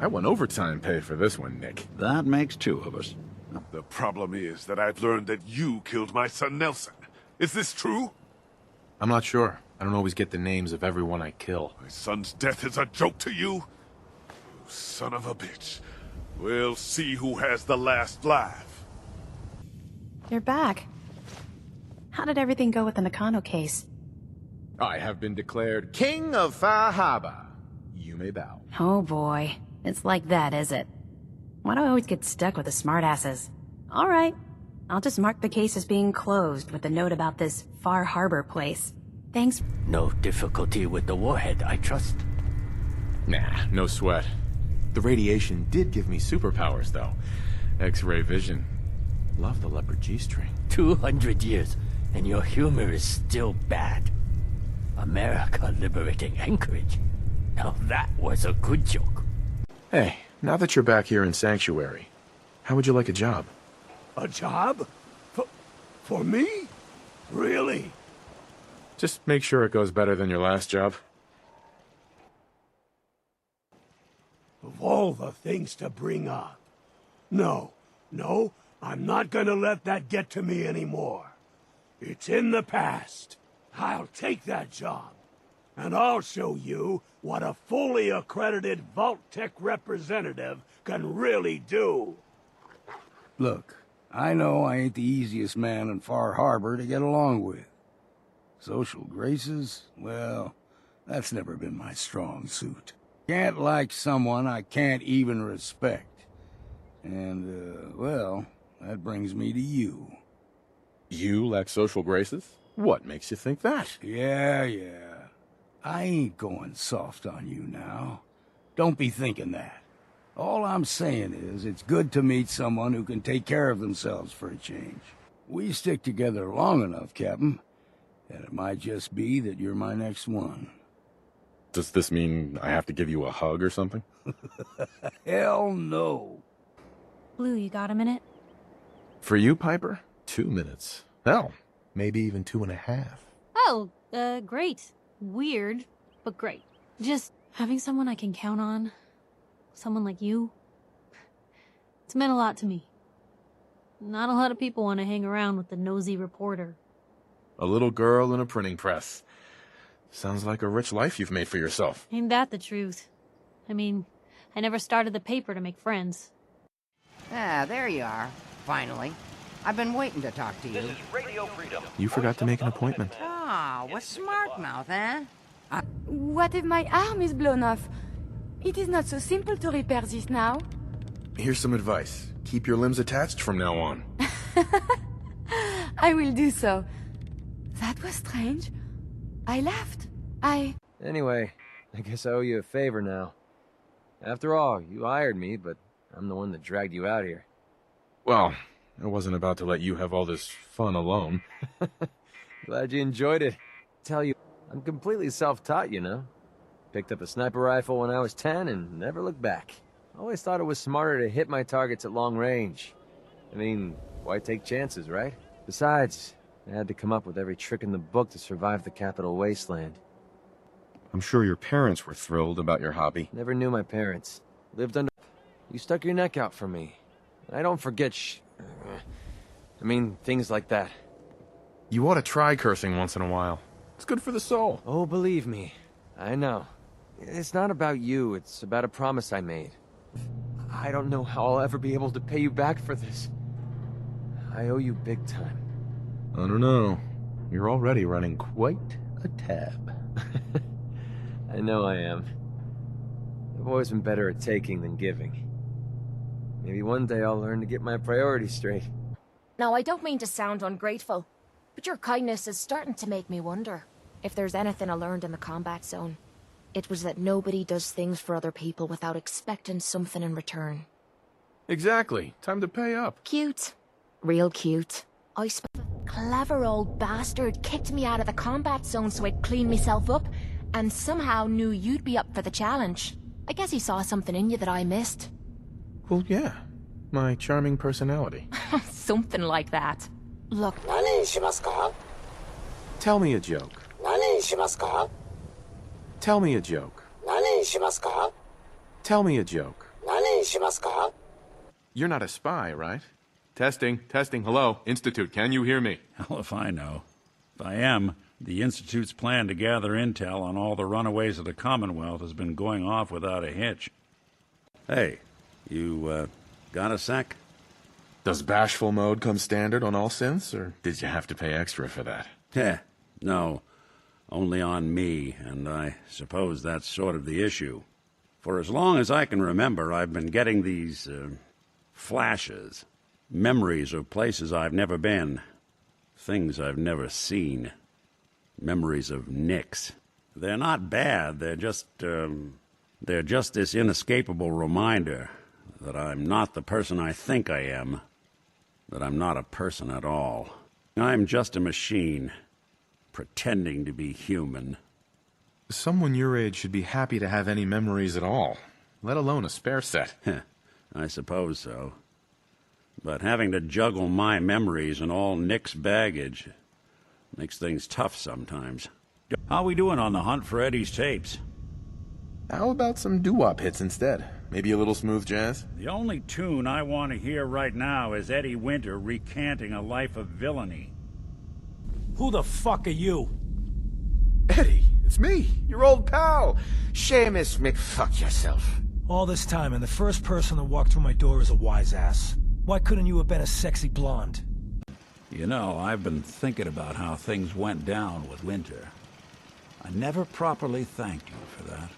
I won overtime pay for this one, Nick.
That makes two of us.
The problem is that I've learned that you killed my son Nelson. Is this true?
I'm not sure. I don't always get the names of everyone I kill.
My son's death is a joke to you? You son of a bitch. We'll see who has the last laugh.
You're back. How did everything go with the Nakano case?
I have been declared King of Far Harbor. You may bow.
Oh boy. It's like that, is it? Why do I always get stuck with the smartasses? Alright. I'll just mark the case as being closed with a note about this Far Harbor place. Thanks.
No difficulty with the warhead, I trust.
Nah, no sweat. The radiation did give me superpowers, though. X-ray vision. Love the leopard G-string.
200 years, and your humor is still bad. America liberating Anchorage. Now that was a good joke.
Hey, now that you're back here in Sanctuary, how would you like a job?
A job? For me? Really?
Just make sure it goes better than your last job.
Of all the things to bring up. No, I'm not gonna let that get to me anymore. It's in the past. I'll take that job. And I'll show you what a fully accredited Vault-Tec representative can really do.
Look, I know I ain't the easiest man in Far Harbor to get along with. Social graces? Well, that's never been my strong suit. Can't like someone I can't even respect. And, well, that brings me to you.
You lack social graces? What makes you think that?
Yeah. I ain't going soft on you now. Don't be thinking that. All I'm saying is, it's good to meet someone who can take care of themselves for a change. We stick together long enough, Captain, and it might just be that you're my next one.
Does this mean I have to give you a hug or something?
Hell no.
Blue, you got a minute?
For you, Piper, 2 minutes. Hell, maybe even 2.5.
Oh, great. Weird, but great. Just having someone I can count on, someone like you, it's meant a lot to me. Not a lot of people want to hang around with the nosy reporter.
A little girl in a printing press. Sounds like a rich life you've made for yourself.
Ain't that the truth? I mean, I never started the paper to make friends.
Ah, there you are. Finally. I've been waiting to talk to you.
This is Radio Freedom.
You forgot to make an appointment.
Ah, what smart mouth, eh?
What if my arm is blown off?
It is not so simple to repair this now.
Here's some advice. Keep your limbs attached from now on.
I will do so. That was strange. I left.
Anyway, I guess I owe you a favor now. After all, you hired me, but I'm the one that dragged you out here.
Well, I wasn't about to let you have all this fun alone.
Glad you enjoyed it. Tell you, I'm completely self-taught, you know. Picked up a sniper rifle when I was 10 and never looked back. Always thought it was smarter to hit my targets at long range. I mean, why take chances, right? Besides, I had to come up with every trick in the book to survive the capital wasteland.
I'm sure your parents were thrilled about your hobby.
Never knew my parents. Lived under... You stuck your neck out for me. I don't forget I mean, things like that.
You ought to try cursing once in a while. It's good for the soul.
Oh, believe me. I know. It's not about you, it's about a promise I made. I don't know how I'll ever be able to pay you back for this. I owe you big time.
I don't know. You're already running quite a tab.
I know I am. I've always been better at taking than giving. Maybe one day I'll learn to get my priorities straight.
Now, I don't mean to sound ungrateful, but your kindness is starting to make me wonder. If there's anything I learned in the combat zone, it was that nobody does things for other people without expecting something in return.
Exactly. Time to pay up.
Cute. Real cute. A clever old bastard kicked me out of the combat zone so I'd clean myself up, and somehow knew you'd be up for the challenge. I guess he saw something in you that I missed.
Well, yeah. My charming personality.
Something like that. Look.
Tell me a joke. Tell me a joke. Tell me a joke. You're not a spy, right? Testing, testing, hello. Institute, can you hear me?
Hell if I know. If I am, the Institute's plan to gather intel on all the runaways of the Commonwealth has been going off without a hitch. Hey, you, got a sec?
Does bashful mode come standard on all synths, or did you have to pay extra for that?
Heh, no. Only on me, and I suppose that's sort of the issue. For as long as I can remember, I've been getting these, flashes. Memories of places I've never been. Things I've never seen. Memories of nicks. They're not bad, they're just this inescapable reminder that I'm not the person I think I am. That I'm not a person at all. I'm just a machine, pretending to be human.
Someone your age should be happy to have any memories at all, let alone a spare set.
I suppose so. But having to juggle my memories and all Nick's baggage makes things tough sometimes. How we doing on the hunt for Eddie's tapes?
How about some doo-wop hits instead? Maybe a little smooth jazz?
The only tune I want to hear right now is Eddie Winter recanting a life of villainy.
Who the fuck are you?
Eddie, it's me, your old pal. Seamus McFuck yourself.
All this time, and the first person that walked through my door is a wise ass. Why couldn't you have been a sexy blonde?
You know, I've been thinking about how things went down with Winter. I never properly thanked you for that.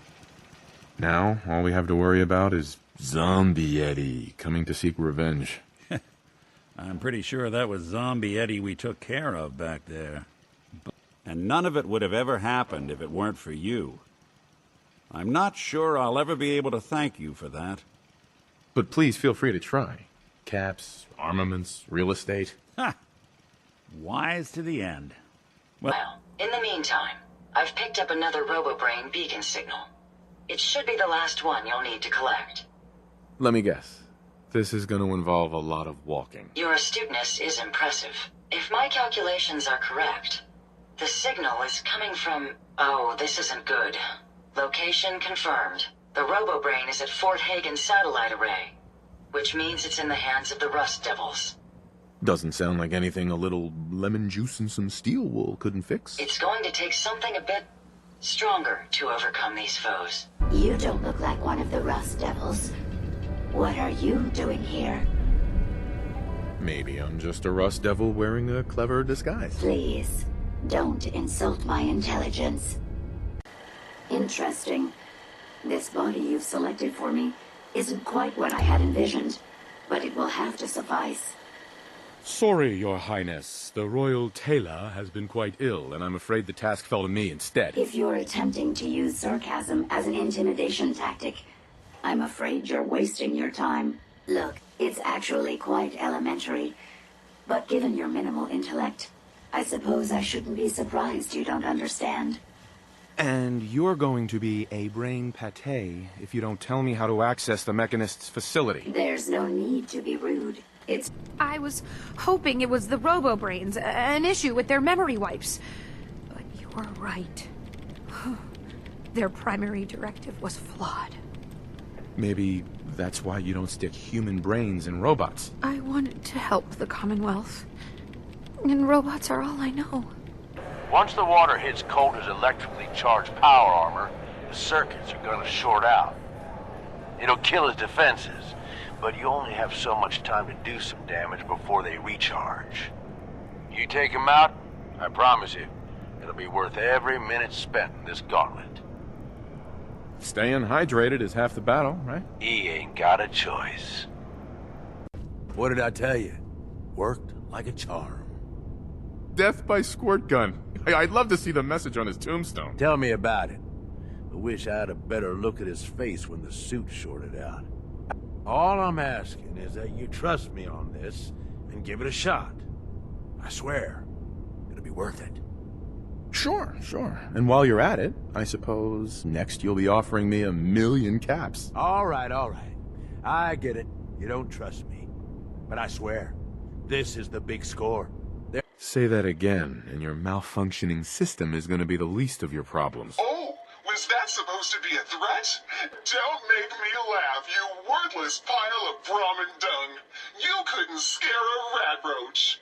Now, all we have to worry about is Zombie Eddie coming to seek revenge.
I'm pretty sure that was Zombie Eddie we took care of back there. And none of it would have ever happened if it weren't for you. I'm not sure I'll ever be able to thank you for that.
But please feel free to try. Caps, armaments, real estate.
Ha! Wise to the end.
Well, in the meantime, I've picked up another RoboBrain beacon signal. It should be the last one you'll need to collect.
Let me guess. This is going to involve a lot of walking.
Your astuteness is impressive. If my calculations are correct, the signal is coming from... Oh, this isn't good. Location confirmed. The RoboBrain is at Fort Hagen Satellite Array, which means it's in the hands of the Rust Devils.
Doesn't sound like anything a little lemon juice and some steel wool couldn't fix.
It's going to take something a bit stronger to overcome these foes.
You don't look like one of the Rust Devils. What are you doing here?
Maybe I'm just a Rust Devil wearing a clever disguise.
Please, don't insult my intelligence. Interesting. This body you've selected for me isn't quite what I had envisioned, but it will have to suffice.
Sorry, Your Highness. The royal tailor has been quite ill, and I'm afraid the task fell to me instead.
If you're attempting to use sarcasm as an intimidation tactic, I'm afraid you're wasting your time. Look, it's actually quite elementary, but given your minimal intellect, I suppose I shouldn't be surprised you don't understand.
And you're going to be a brain pate if you don't tell me how to access the Mechanist's facility.
There's no need to be rude.
I was hoping it was the robo-brains, an issue with their memory wipes. But you were right. Their primary directive was flawed.
Maybe that's why you don't stick human brains in robots.
I wanted to help the Commonwealth. And robots are all I know.
Once the water hits Coulter's electrically charged power armor, the circuits are gonna short out. It'll kill his defenses, but you only have so much time to do some damage before they recharge. You take him out, I promise you, it'll be worth every minute spent in this gauntlet.
Staying hydrated is half the battle, right?
He ain't got a choice.
What did I tell you? Worked like a charm.
Death by squirt gun. I'd love to see the message on his tombstone.
Tell me about it. I wish I had a better look at his face when the suit shorted out. All I'm asking is that you trust me on this and give it a shot. I swear, it'll be worth it.
Sure. And while you're at it, I suppose next you'll be offering me 1,000,000 caps.
All right. I get it. You don't trust me. But I swear, this is the big score.
Say that again, and your malfunctioning system is going to be the least of your problems.
Oh, was that supposed to be a threat? Don't make me laugh, you worthless pile of Brahmin dung. You couldn't scare a rat roach.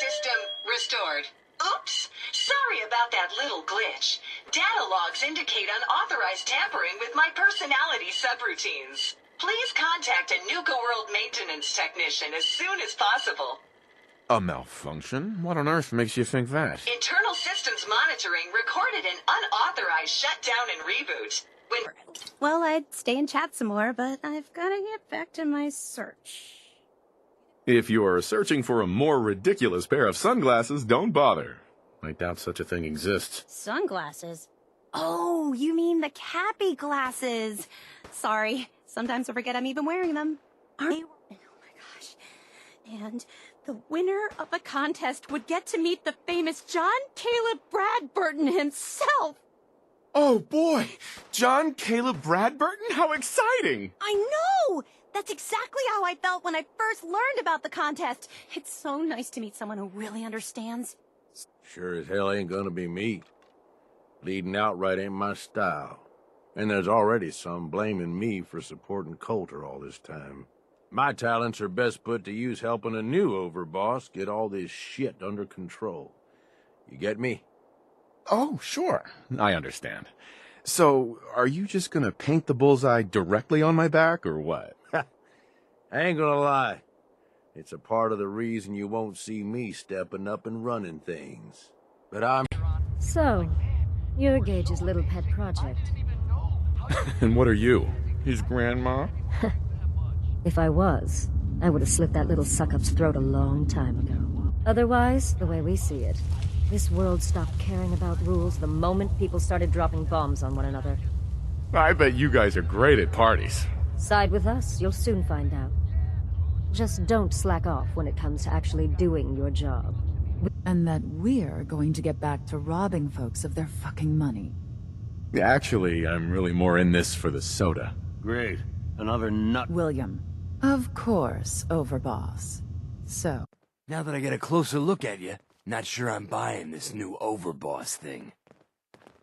System restored. Oops! Sorry about that little glitch. Data logs indicate unauthorized tampering with my personality subroutines. Please contact a Nuka World maintenance technician as soon as possible.
A malfunction? What on earth makes you think that?
Internal systems monitoring recorded an unauthorized shutdown and reboot.
Well, I'd stay and chat some more, but I've gotta get back to my search.
If you are searching for a more ridiculous pair of sunglasses, don't bother. I doubt such a thing exists.
Sunglasses? Oh, you mean the Cappy glasses. Sorry, sometimes I forget I'm even wearing them. Aren't they? Oh my gosh. And the winner of the contest would get to meet the famous John Caleb Bradburton himself.
Oh boy! John Caleb Bradburton? How exciting!
I know! That's exactly how I felt when I first learned about the contest. It's so nice to meet someone who really understands.
Sure as hell ain't gonna be me. Leading outright ain't my style. And there's already some blaming me for supporting Coulter all this time. My talents are best put to use helping a new overboss get all this shit under control. You get me?
Oh, sure. I understand. So, are you just gonna paint the bullseye directly on my back, or what?
I ain't gonna lie. It's a part of the reason you won't see me stepping up and running things. But I'm...
So, you're Gage's little pet project.
And what are you? His grandma?
If I was, I would have slit that little suck-up's throat a long time ago. Otherwise, the way we see it, this world stopped caring about rules the moment people started dropping bombs on one another.
I bet you guys are great at parties.
Side with us, you'll soon find out. Just don't slack off when it comes to actually doing your job.
And that we're going to get back to robbing folks of their fucking money.
Actually, I'm really more in this for the soda.
Great. Another nut.
William. Of course, overboss. So.
Now that I get a closer look at you, not sure I'm buying this new overboss thing.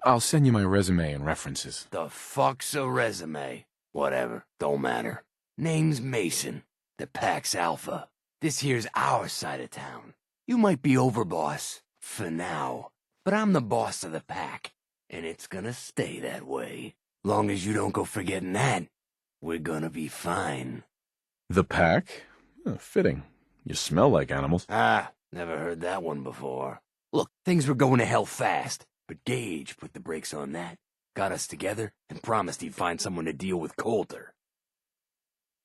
I'll send you my resume and references.
The fuck's a resume? Whatever, don't matter. Name's Mason, the Pax Alpha. This here's our side of town. You might be overboss, for now, but I'm the boss of the pack, and it's gonna stay that way. Long as you don't go forgetting that, we're gonna be fine.
The pack? Oh, fitting. You smell like animals.
Ah, never heard that one before. Look, things were going to hell fast, but Gage put the brakes on that. got us together, and promised he'd find someone to deal with Coulter.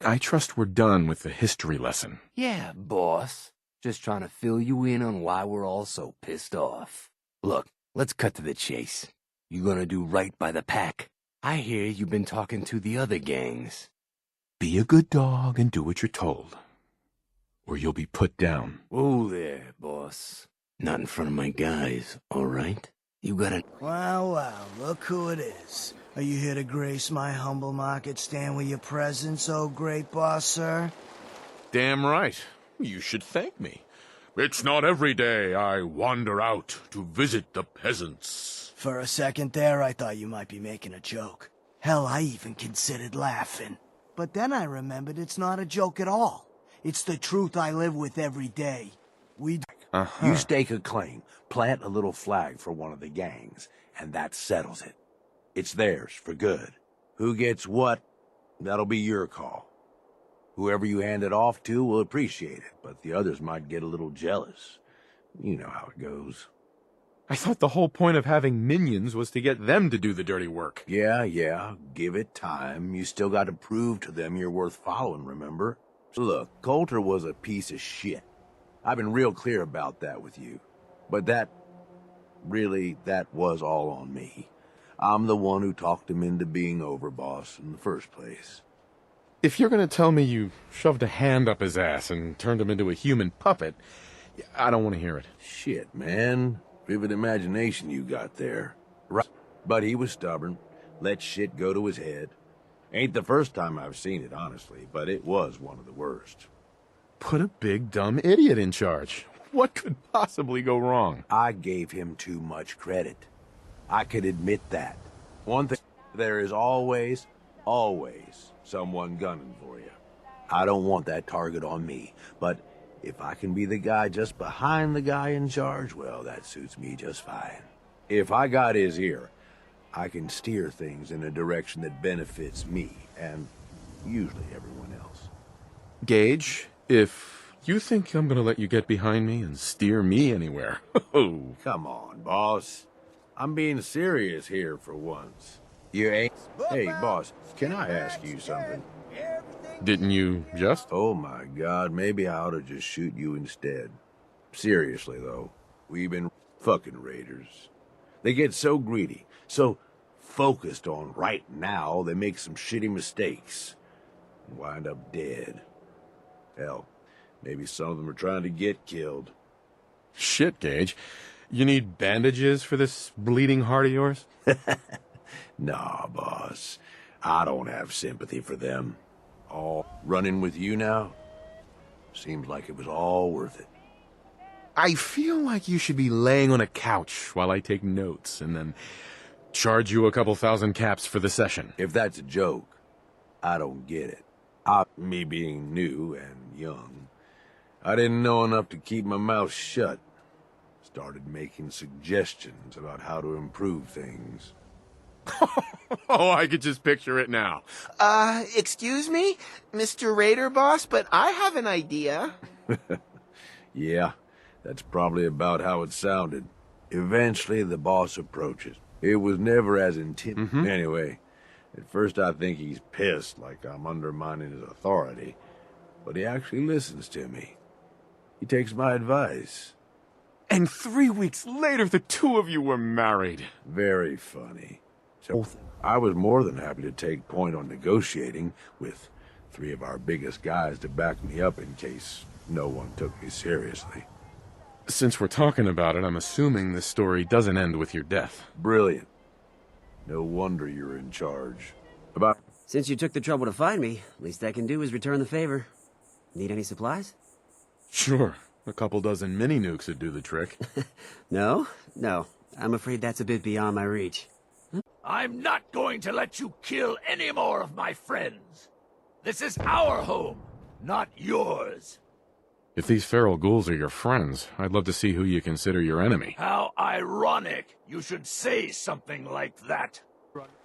I trust we're done with the history lesson.
Yeah, boss. Just trying to fill you in on why we're all so pissed off. Look, let's cut to the chase. You gonna do right by the pack? I hear you've been talking to the other gangs.
Be a good dog and do what you're told, or you'll be put down.
Whoa there, boss. Not in front of my guys, all right? You gotta...
Wow, wow, look who it is. Are you here to grace my humble market stand with your presence, oh great boss, sir?
Damn right. You should thank me. It's not every day I wander out to visit the peasants.
For a second there, I thought you might be making a joke. Hell, I even considered laughing. But then I remembered it's not a joke at all. It's the truth I live with every day.
You stake a claim, plant a little flag for one of the gangs, and that settles it. It's theirs for good. Who gets what, that'll be your call. Whoever you hand it off to will appreciate it, but the others might get a little jealous. You know how it goes.
I thought the whole point of having minions was to get them to do the dirty work.
Yeah, give it time. You still got to prove to them you're worth following, remember? Look, Coulter was a piece of shit. I've been real clear about that with you. But that was all on me. I'm the one who talked him into being overboss in the first place.
If you're going to tell me you shoved a hand up his ass and turned him into a human puppet, I don't want to hear it.
Shit, man. Vivid imagination you got there. Right. But he was stubborn. Let shit go to his head. Ain't the first time I've seen it, honestly, but it was one of the worst.
Put a big, dumb idiot in charge. What could possibly go wrong?
I gave him too much credit. I could admit that. One thing, there is always someone gunning for you. I don't want that target on me, but if I can be the guy just behind the guy in charge, well, that suits me just fine. If I got his ear, I can steer things in a direction that benefits me, and usually everyone else.
Gage, if you think I'm gonna let you get behind me and steer me anywhere, oh.
Come on, boss. I'm being serious here for once. You ain't... Hey, boss, can I ask you something?
Didn't you just?
Oh my God, maybe I ought to just shoot you instead. Seriously, though, we've been fucking raiders. They get so greedy, so focused on right now, they make some shitty mistakes and wind up dead. Hell, maybe some of them are trying to get killed.
Shit, Gage. You need bandages for this bleeding heart of yours?
Nah, boss. I don't have sympathy for them. All running with you now? Seems like it was all worth it.
I feel like you should be laying on a couch while I take notes and then charge you a couple thousand caps for the session.
If that's a joke, I don't get it. Me being new and young, I didn't know enough to keep my mouth shut. Started making suggestions about how to improve things.
Oh, I could just picture it now.
Excuse me, Mr. Raider Boss, but I have an idea.
Yeah, that's probably about how it sounded. Eventually, the boss approaches. It was never as intense. Anyway, at first I think he's pissed, like I'm undermining his authority. But he actually listens to me. He takes my advice.
And 3 weeks later, the two of you were married.
Very funny. So I was more than happy to take point on negotiating with 3 of our biggest guys to back me up in case no one took me seriously.
Since we're talking about it, I'm assuming this story doesn't end with your death.
Brilliant. No wonder you're in charge.
Since you took the trouble to find me, least I can do is return the favor. Need any supplies?
Sure. A couple dozen mini-nukes would do the trick.
No. I'm afraid that's a bit beyond my reach.
I'm not going to let you kill any more of my friends. This is our home, not yours.
If these feral ghouls are your friends, I'd love to see who you consider your enemy.
How ironic you should say something like that.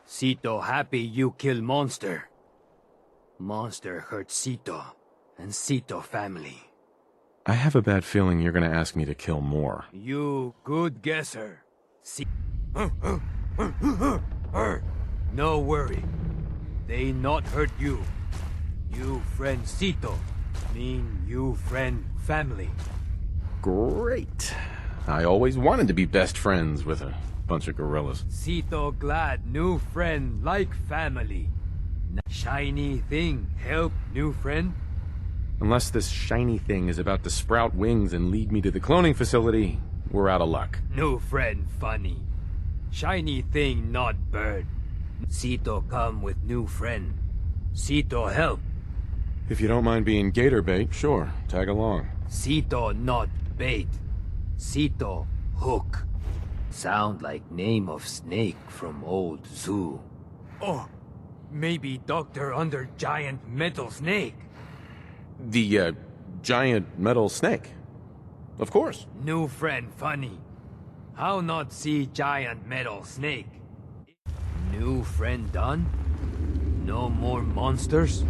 Sito happy you kill monster. Monster hurt Sito and Sito family.
I have a bad feeling you're going to ask me to kill more.
You good guesser. hurt. No worry. They not hurt you. You friend Cito. Mean you friend family.
Great. I always wanted to be best friends with a bunch of gorillas.
Cito glad new friend like family. Shiny thing help new friend.
Unless this shiny thing is about to sprout wings and lead me to the cloning facility, we're out of luck.
New friend funny. Shiny thing not bird. Cito come with new friend. Cito help.
If you don't mind being gator bait, sure, tag along.
Cito not bait. Cito hook. Sound like name of snake from old zoo. Oh, maybe doctor under giant metal snake.
The, giant metal snake. Of course.
New friend funny. How not see giant metal snake? New friend done? No more monsters?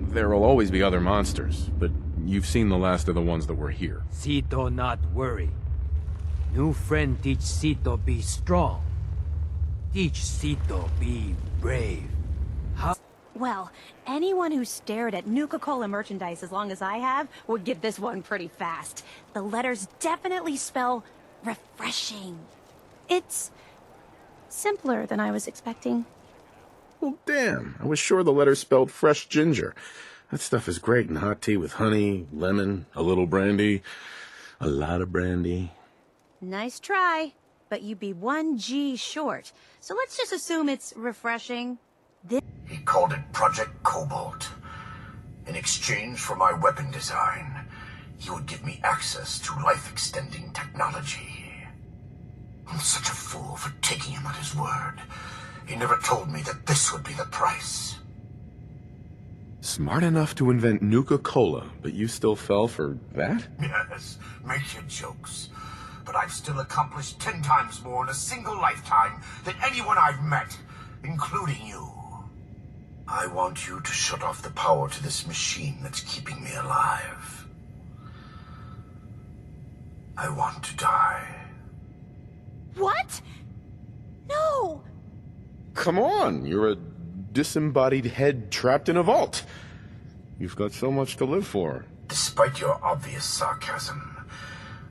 There will always be other monsters, but you've seen the last of the ones that were here.
Cito not worry. New friend teach Cito be strong. Teach Cito be brave. How?
Well, anyone who stared at Nuka-Cola merchandise as long as I have would get this one pretty fast. The letters definitely spell refreshing. It's simpler than I was expecting.
Well, damn. I was sure the letter spelled fresh ginger. That stuff is great in hot tea with honey, lemon, a little brandy, a lot of brandy.
Nice try, but you'd be 1 G short. So let's just assume it's refreshing.
He called it Project Cobalt. In exchange for my weapon design, he would give me access to life-extending technology. I'm such a fool for taking him at his word. He never told me that this would be the price.
Smart enough to invent Nuka-Cola, but you still fell for that?
Yes, make your jokes. But I've still accomplished 10 times more in a single lifetime than anyone I've met, including you. I want you to shut off the power to this machine that's keeping me alive. I want to die.
What? No!
Come on, you're a disembodied head trapped in a vault. You've got so much to live for.
Despite your obvious sarcasm,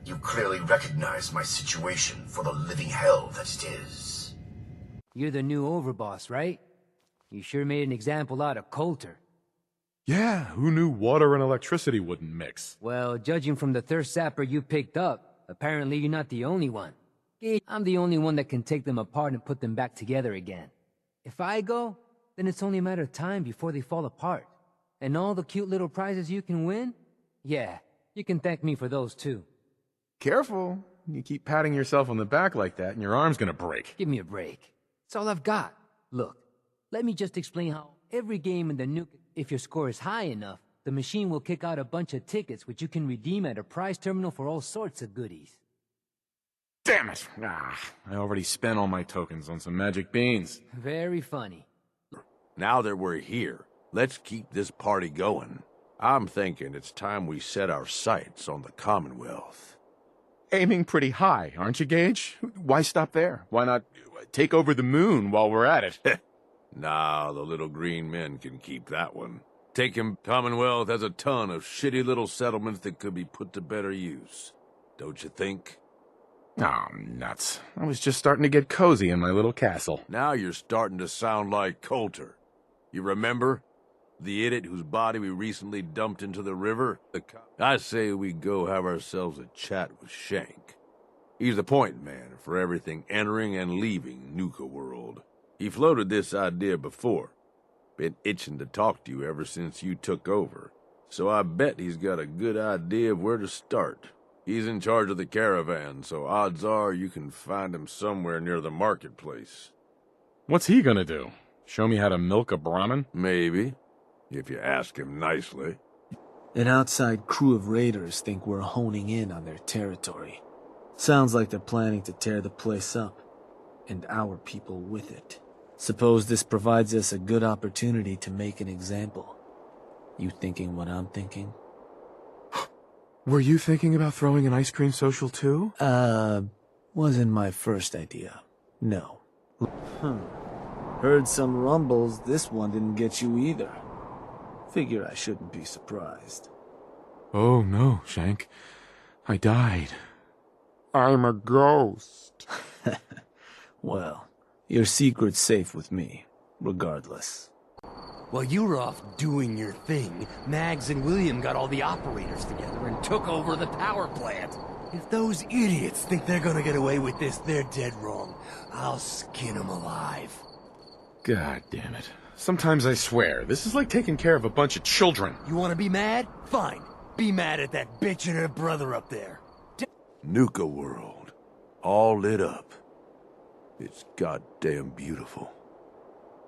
you clearly recognize my situation for the living hell that it is.
You're the new overboss, right? You sure made an example out of Coulter.
Yeah, who knew water and electricity wouldn't mix?
Well, judging from the thirst sapper you picked up, apparently you're not the only one. I'm the only one that can take them apart and put them back together again. If I go, then it's only a matter of time before they fall apart. And all the cute little prizes you can win? Yeah, you can thank me for those too.
Careful. You keep patting yourself on the back like that and your arm's gonna break.
Give me a break. It's all I've got. Look, let me just explain how every game in the nuke, if your score is high enough, the machine will kick out a bunch of tickets which you can redeem at a prize terminal for all sorts of goodies.
Damn it! I already spent all my tokens on some magic beans.
Very funny.
Now that we're here, let's keep this party going. I'm thinking it's time we set our sights on the Commonwealth.
Aiming pretty high, aren't you, Gage? Why stop there? Why not take over the moon while we're at it?
Nah, the little green men can keep that one. Taking Commonwealth has a ton of shitty little settlements that could be put to better use. Don't you think?
Oh, nuts. I was just starting to get cozy in my little castle.
Now you're starting to sound like Coulter. You remember? The idiot whose body we recently dumped into the river? I say we go have ourselves a chat with Shank. He's the point man for everything entering and leaving Nuka World. He floated this idea before. Been itching to talk to you ever since you took over. So I bet he's got a good idea of where to start. He's in charge of the caravan, so odds are you can find him somewhere near the marketplace.
What's he gonna do? Show me how to milk a Brahmin?
Maybe, if you ask him nicely.
An outside crew of raiders think we're honing in on their territory. Sounds like they're planning to tear the place up, and our people with it. Suppose this provides us a good opportunity to make an example. You thinking what I'm thinking?
Were you thinking about throwing an ice cream social too?
Wasn't my first idea. No. Heard some rumbles, this one didn't get you either. Figure I shouldn't be surprised.
Oh no, Shank. I died.
I'm a ghost.
Well, your secret's safe with me, regardless.
While you were off doing your thing, Mags and William got all the operators together and took over the power plant. If those idiots think they're gonna get away with this, they're dead wrong. I'll skin them alive.
God damn it. Sometimes I swear, this is like taking care of a bunch of children.
You wanna be mad? Fine. Be mad at that bitch and her brother up there.
Nuka world. All lit up. It's goddamn beautiful.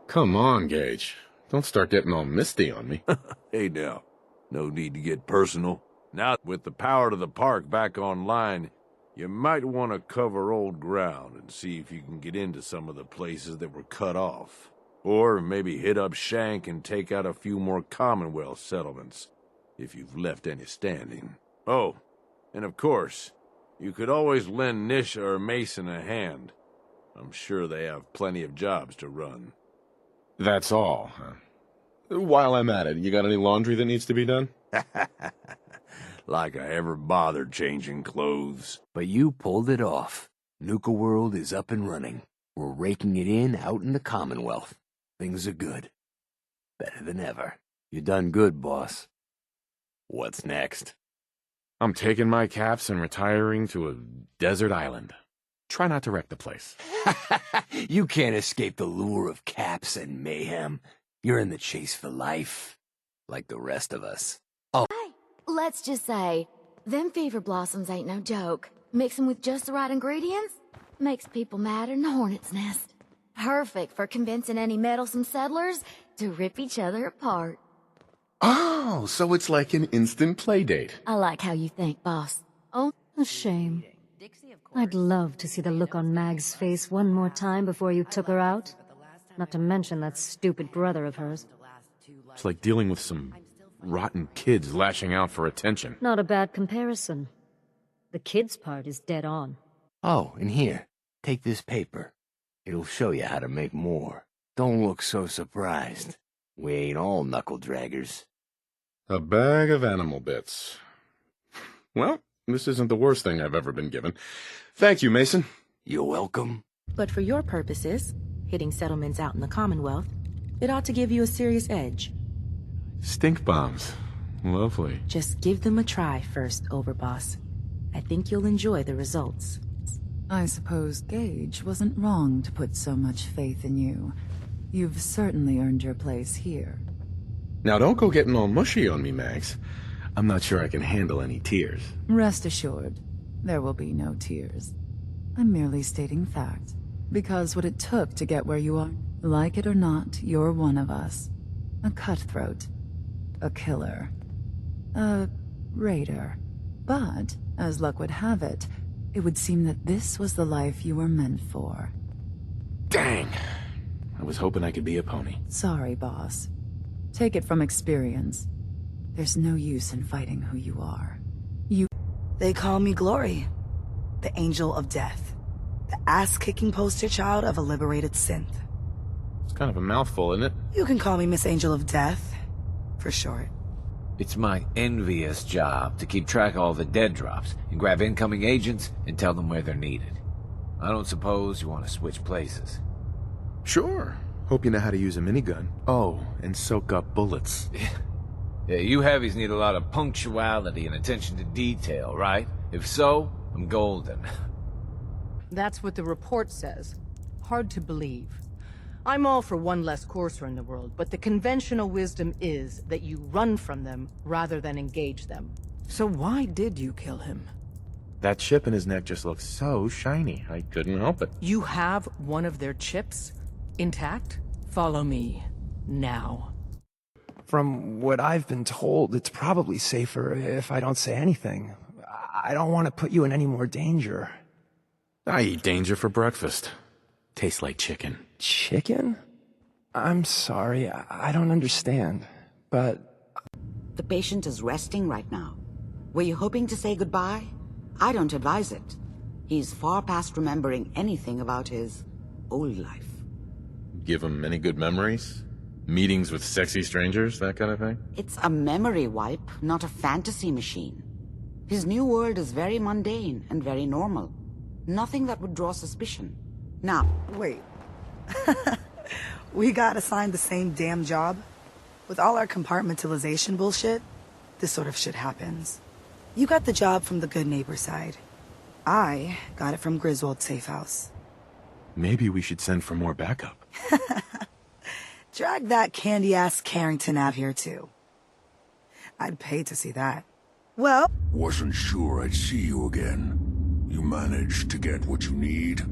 Come on, Gage. Don't start getting all misty on me.
Hey now, no need to get personal. Now, with the power to the park back online, you might want to cover old ground and see if you can get into some of the places that were cut off. Or maybe hit up Shank and take out a few more Commonwealth settlements, if you've left any standing. Oh, and of course, you could always lend Nisha or Mason a hand. I'm sure they have plenty of jobs to run.
That's all. While I'm at it, you got any laundry that needs to be done?
Like I ever bothered changing clothes.
But you pulled it off. Nuka World is up and running. We're raking it in out in the Commonwealth. Things are good. Better than ever. You done good, boss. What's next?
I'm taking my caps and retiring to a desert island. Try not to wreck the place.
You can't escape the lure of caps and mayhem. You're in the chase for life, like the rest of us. Oh.
Let's just say, them fever blossoms ain't no joke. Mix them with just the right ingredients, makes people madder than a hornet's nest. Perfect for convincing any meddlesome settlers to rip each other apart.
Oh, so it's like an instant play date.
I like how you think, boss.
Oh, a shame. I'd love to see the look on Mag's face one more time before you took her out. Not to mention that stupid brother of hers.
It's like dealing with some rotten kids lashing out for attention.
Not a bad comparison. The kids part is dead on.
Oh, and here, take this paper. It'll show you how to make more. Don't look so surprised. We ain't all knuckle draggers.
A bag of animal bits. Well, this isn't the worst thing I've ever been given. Thank you, Mason.
You're welcome.
But for your purposes, hitting settlements out in the Commonwealth, it ought to give you a serious edge.
Stink bombs. Lovely.
Just give them a try first, Overboss. I think you'll enjoy the results.
I suppose Gage wasn't wrong to put so much faith in you. You've certainly earned your place here.
Now don't go getting all mushy on me, Mags. I'm not sure I can handle any tears.
Rest assured, there will be no tears. I'm merely stating fact, because what it took to get where you are, like it or not, you're one of us. A cutthroat. A killer. A raider. But, as luck would have it, it would seem that this was the life you were meant for.
Dang! I was hoping I could be a pony.
Sorry, boss. Take it from experience. There's no use in fighting who you are.
They call me Glory, the Angel of Death, the ass-kicking poster child of a liberated synth.
It's kind of a mouthful, isn't it?
You can call me Miss Angel of Death, for short.
It's my envious job to keep track of all the dead drops and grab incoming agents and tell them where they're needed. I don't suppose you want to switch places.
Sure. Hope you know how to use a minigun. Oh, and soak up bullets.
Yeah, you heavies need a lot of punctuality and attention to detail, right? If so, I'm golden.
That's what the report says. Hard to believe. I'm all for one less courser in the world, but the conventional wisdom is that you run from them rather than engage them.
So why did you kill him?
That chip in his neck just looks so shiny. I couldn't help it.
You have one of their chips? Intact? Follow me. Now.
From what I've been told, it's probably safer if I don't say anything. I don't want to put you in any more danger.
I eat danger for breakfast. Tastes like chicken.
Chicken? I'm sorry, I don't understand, but...
The patient is resting right now. Were you hoping to say goodbye? I don't advise it. He's far past remembering anything about his old life.
Give him any good memories? Meetings with sexy strangers, that kind of thing?
It's a memory wipe, not a fantasy machine. His new world is very mundane and very normal. Nothing that would draw suspicion. Now...
Wait. We got assigned the same damn job? With all our compartmentalization bullshit, this sort of shit happens. You got the job from the good neighbor side. I got it from Griswold's safe house.
Maybe we should send for more backup.
Drag that candy-ass Carrington out here, too. I'd pay to see that. Well...
Wasn't sure I'd see you again. You managed to get what you need?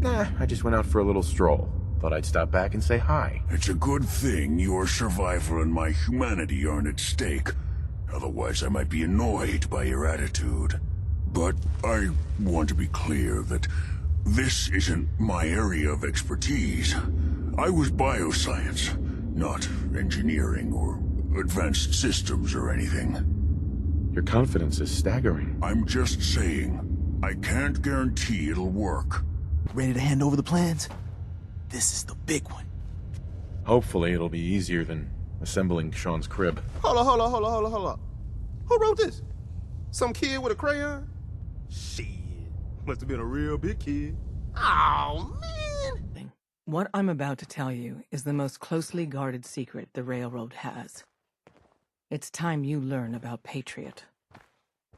Nah, I just went out for a little stroll. Thought I'd stop back and say hi.
It's a good thing your survival and my humanity aren't at stake. Otherwise, I might be annoyed by your attitude. But I want to be clear that this isn't my area of expertise. I was bioscience, not engineering or advanced systems or anything.
Your confidence is staggering.
I'm just saying, I can't guarantee it'll work.
Ready to hand over the plans? This is the big one.
Hopefully it'll be easier than assembling Sean's crib.
Hold on. Who wrote this? Some kid with a crayon? Shit. Must have been a real big kid. Oh, man.
What I'm about to tell you is the most closely guarded secret the Railroad has. It's time you learn about Patriot.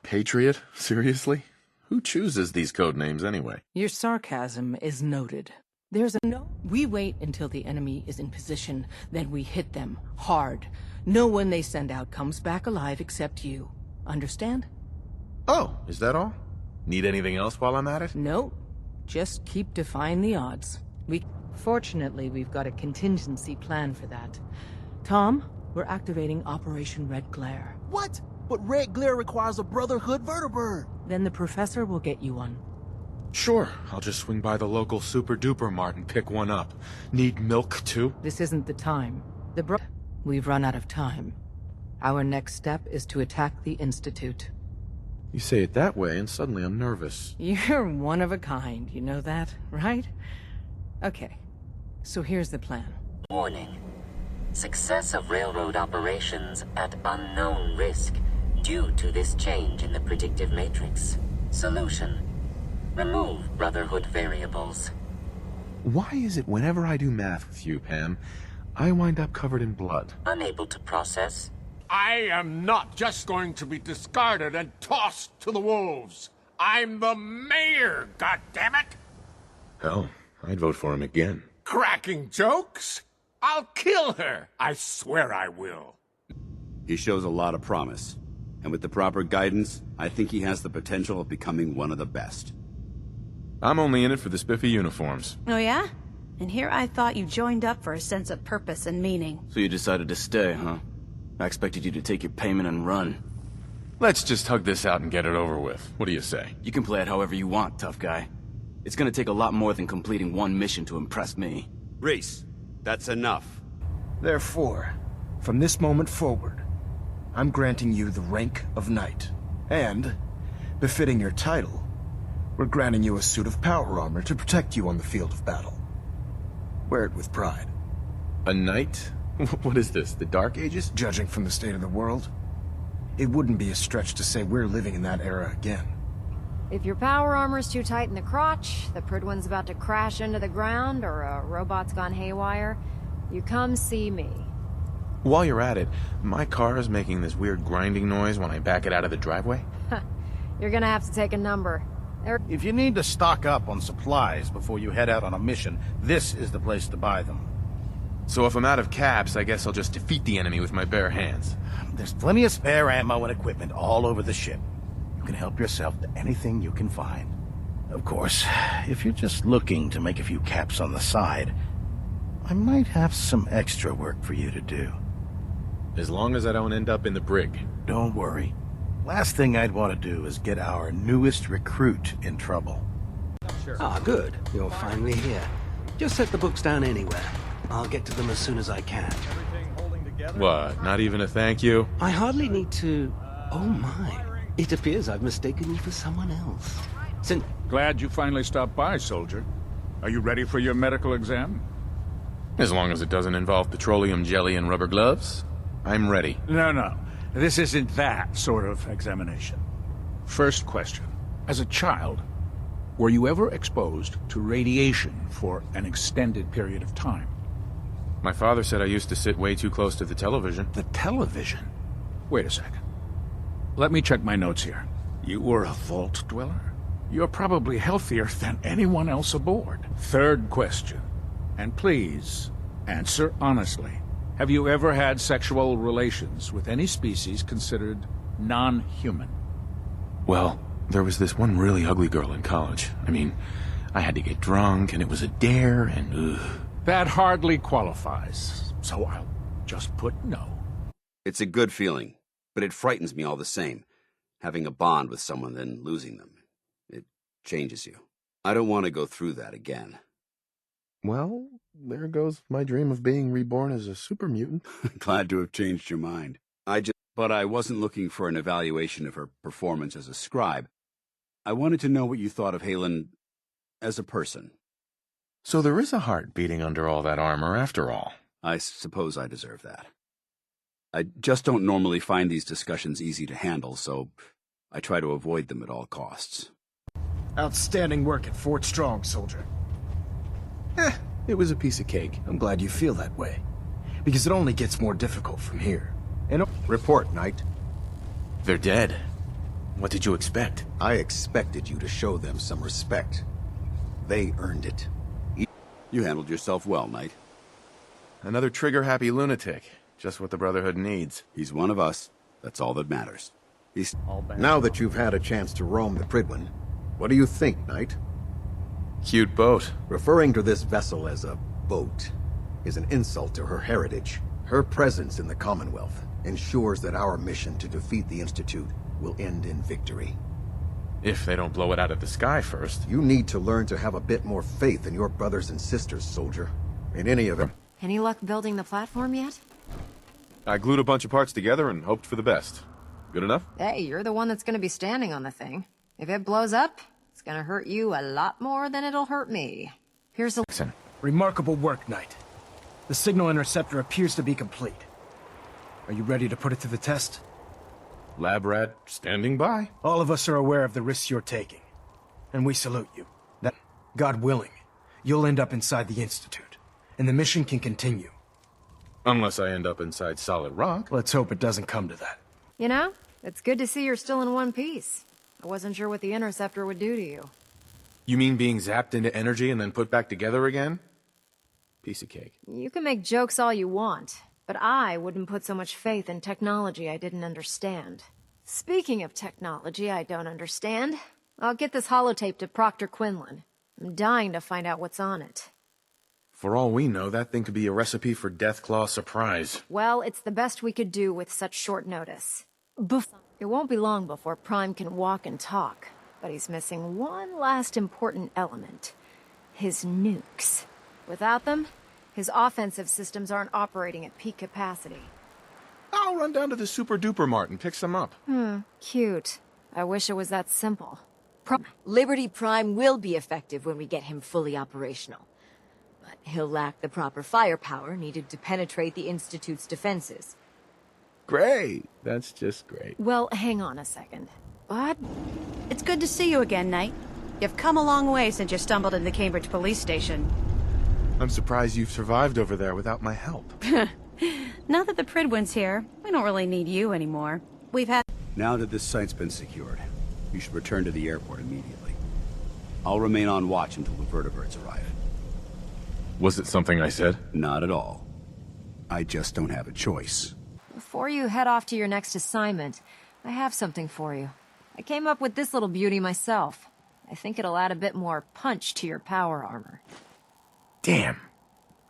Patriot? Seriously? Who chooses these code names anyway?
Your sarcasm is noted. There's a no. We wait until the enemy is in position, then we hit them hard. No one they send out comes back alive except you. Understand?
Oh, is that all? Need anything else while I'm at it?
No. Just keep defying the odds. Fortunately, we've got a contingency plan for that. Tom, we're activating Operation Red Glare.
What? But Red Glare requires a Brotherhood vertebird.
Then the professor will get you one.
Sure, I'll just swing by the local super-duper mart and pick one up. Need milk, too?
This isn't the time. We've run out of time. Our next step is to attack the Institute.
You say it that way, and suddenly I'm nervous.
You're one of a kind, you know that, right? Okay, so here's the plan.
Warning. Success of railroad operations at unknown risk due to this change in the predictive matrix. Solution. Remove Brotherhood variables.
Why is it whenever I do math with you, Pam, I wind up covered in blood?
Unable to process.
I am not just going to be discarded and tossed to the wolves. I'm the mayor, goddammit!
Hell, I'd vote for him again.
Cracking jokes? I'll kill her. I swear I will.
He shows a lot of promise. And with the proper guidance, I think he has the potential of becoming one of the best.
I'm only in it for the spiffy uniforms.
Oh yeah? And here I thought you joined up for a sense of purpose and meaning.
So you decided to stay, huh? I expected you to take your payment and run.
Let's just hug this out and get it over with. What do you say?
You can play it however you want, tough guy. It's gonna take a lot more than completing one mission to impress me.
Reese, that's enough.
Therefore, from this moment forward, I'm granting you the rank of knight. And, befitting your title, we're granting you a suit of power armor to protect you on the field of battle. Wear it with pride.
A knight? What is this, the Dark Ages?
Judging from the state of the world, it wouldn't be a stretch to say we're living in that era again.
If your power armor's too tight in the crotch, the Pridwin's about to crash into the ground, or a robot's gone haywire, you come see me.
While you're at it, my car is making this weird grinding noise when I back it out of the driveway.
You're gonna have to take a number.
If you need to stock up on supplies before you head out on a mission, this is the place to buy them.
So if I'm out of caps, I guess I'll just defeat the enemy with my bare hands.
There's plenty of spare ammo and equipment all over the ship. You can help yourself to anything you can find. Of course, if you're just looking to make a few caps on the side, I might have some extra work for you to do.
As long as I don't end up in the brig.
Don't worry. Last thing I'd want to do is get our newest recruit in trouble.
Ah, good. You're finally here. Just set the books down anywhere. I'll get to them as soon as I can.
What, not even a thank you?
I hardly need to... Oh my. It appears I've mistaken you for someone else.
Glad you finally stopped by, soldier.
Are you ready for your medical exam?
As long as it doesn't involve petroleum jelly and rubber gloves, I'm ready.
No. This isn't that sort of examination. First question. As a child, were you ever exposed to radiation for an extended period of time?
My father said I used to sit way too close to the television.
The television? Wait a second. Let me check my notes here. You were a vault dweller? You're probably healthier than anyone else aboard. Third question. And please, answer honestly. Have you ever had sexual relations with any species considered non-human?
Well, there was this one really ugly girl in college. I mean, I had to get drunk, and it was a dare, and
That hardly qualifies, so I'll just put no.
It's a good feeling, but it frightens me all the same. Having a bond with someone, then losing them. It changes you. I don't want to go through that again.
Well, there goes my dream of being reborn as a super mutant.
Glad to have changed your mind. But I wasn't looking for an evaluation of her performance as a scribe. I wanted to know what you thought of Halen as a person.
So there is a heart beating under all that armor after all.
I suppose I deserve that. I just don't normally find these discussions easy to handle, so I try to avoid them at all costs.
Outstanding work at Fort Strong, soldier. It was a piece of cake. I'm glad you feel that way. Because it only gets more difficult from here. And
report, Knight.
They're dead. What did you expect?
I expected you to show them some respect. They earned it.
You handled yourself well, Knight.
Another trigger-happy lunatic. Just what the Brotherhood needs.
He's one of us. That's all that matters.
Now that you've had a chance to roam the Pridwin, what do you think, Knight?
Cute boat.
Referring to this vessel as a boat is an insult to her heritage. Her presence in the Commonwealth ensures that our mission to defeat the Institute will end in victory.
If they don't blow it out of the sky first.
You need to learn to have a bit more faith in your brothers and sisters, soldier. In any event.
Any luck building the platform yet?
I glued a bunch of parts together and hoped for the best. Good enough?
Hey, you're the one that's gonna be standing on the thing. If it blows up, it's gonna hurt you a lot more than it'll hurt me. Here's a...
Remarkable work, Knight. The signal interceptor appears to be complete. Are you ready to put it to the test?
Lab rat standing by.
All of us are aware of the risks you're taking. And we salute you. That, God willing, you'll end up inside the Institute. And the mission can continue.
Unless I end up inside solid rock.
Let's hope it doesn't come to that.
You know, it's good to see you're still in one piece. I wasn't sure what the interceptor would do to you.
You mean being zapped into energy and then put back together again? Piece of cake.
You can make jokes all you want, but I wouldn't put so much faith in technology I didn't understand. Speaking of technology I don't understand, I'll get this holotape to Proctor Quinlan. I'm dying to find out what's on it.
For all we know, that thing could be a recipe for Deathclaw surprise.
Well, it's the best we could do with such short notice. It won't be long before Prime can walk and talk, but he's missing one last important element. His nukes. Without them, his offensive systems aren't operating at peak capacity.
I'll run down to the Super Duper Mart and pick some up.
Cute. I wish it was that simple.
Liberty Prime will be effective when we get him fully operational. But he'll lack the proper firepower needed to penetrate the Institute's defenses.
Great. That's just great.
Well, hang on a second.
What? It's good to see you again, Knight. You've come a long way since you stumbled in the Cambridge police station.
I'm surprised you've survived over there without my help.
Now that the Pridwin's here, we don't really need you anymore. We've had...
Now that this site's been secured, you should return to the airport immediately. I'll remain on watch until the vertebrates arrive.
Was it something I said?
Not at all. I just don't have a choice.
Before you head off to your next assignment, I have something for you. I came up with this little beauty myself. I think it'll add a bit more punch to your power armor.
Damn.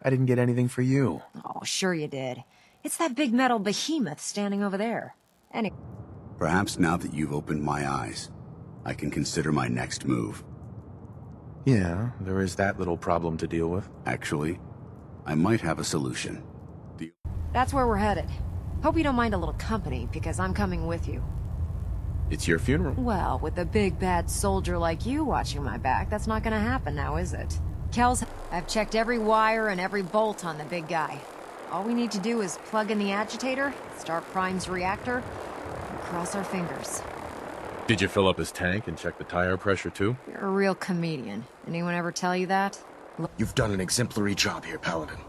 I didn't get anything for you.
Oh, sure you did. It's that big metal behemoth standing over there. Anyway.
Perhaps now that you've opened my eyes, I can consider my next move.
Yeah, there is that little problem to deal with.
Actually, I might have a solution.
That's where we're headed. Hope you don't mind a little company, because I'm coming with you.
It's your funeral.
Well, with a big bad soldier like you watching my back, that's not gonna happen now, is it? Kel's, I've checked every wire and every bolt on the big guy. All we need to do is plug in the agitator, start Prime's reactor, and cross our fingers.
Did you fill up his tank and check the tire pressure too?
You're a real comedian. Anyone ever tell you that?
You've done an exemplary job here, Paladin.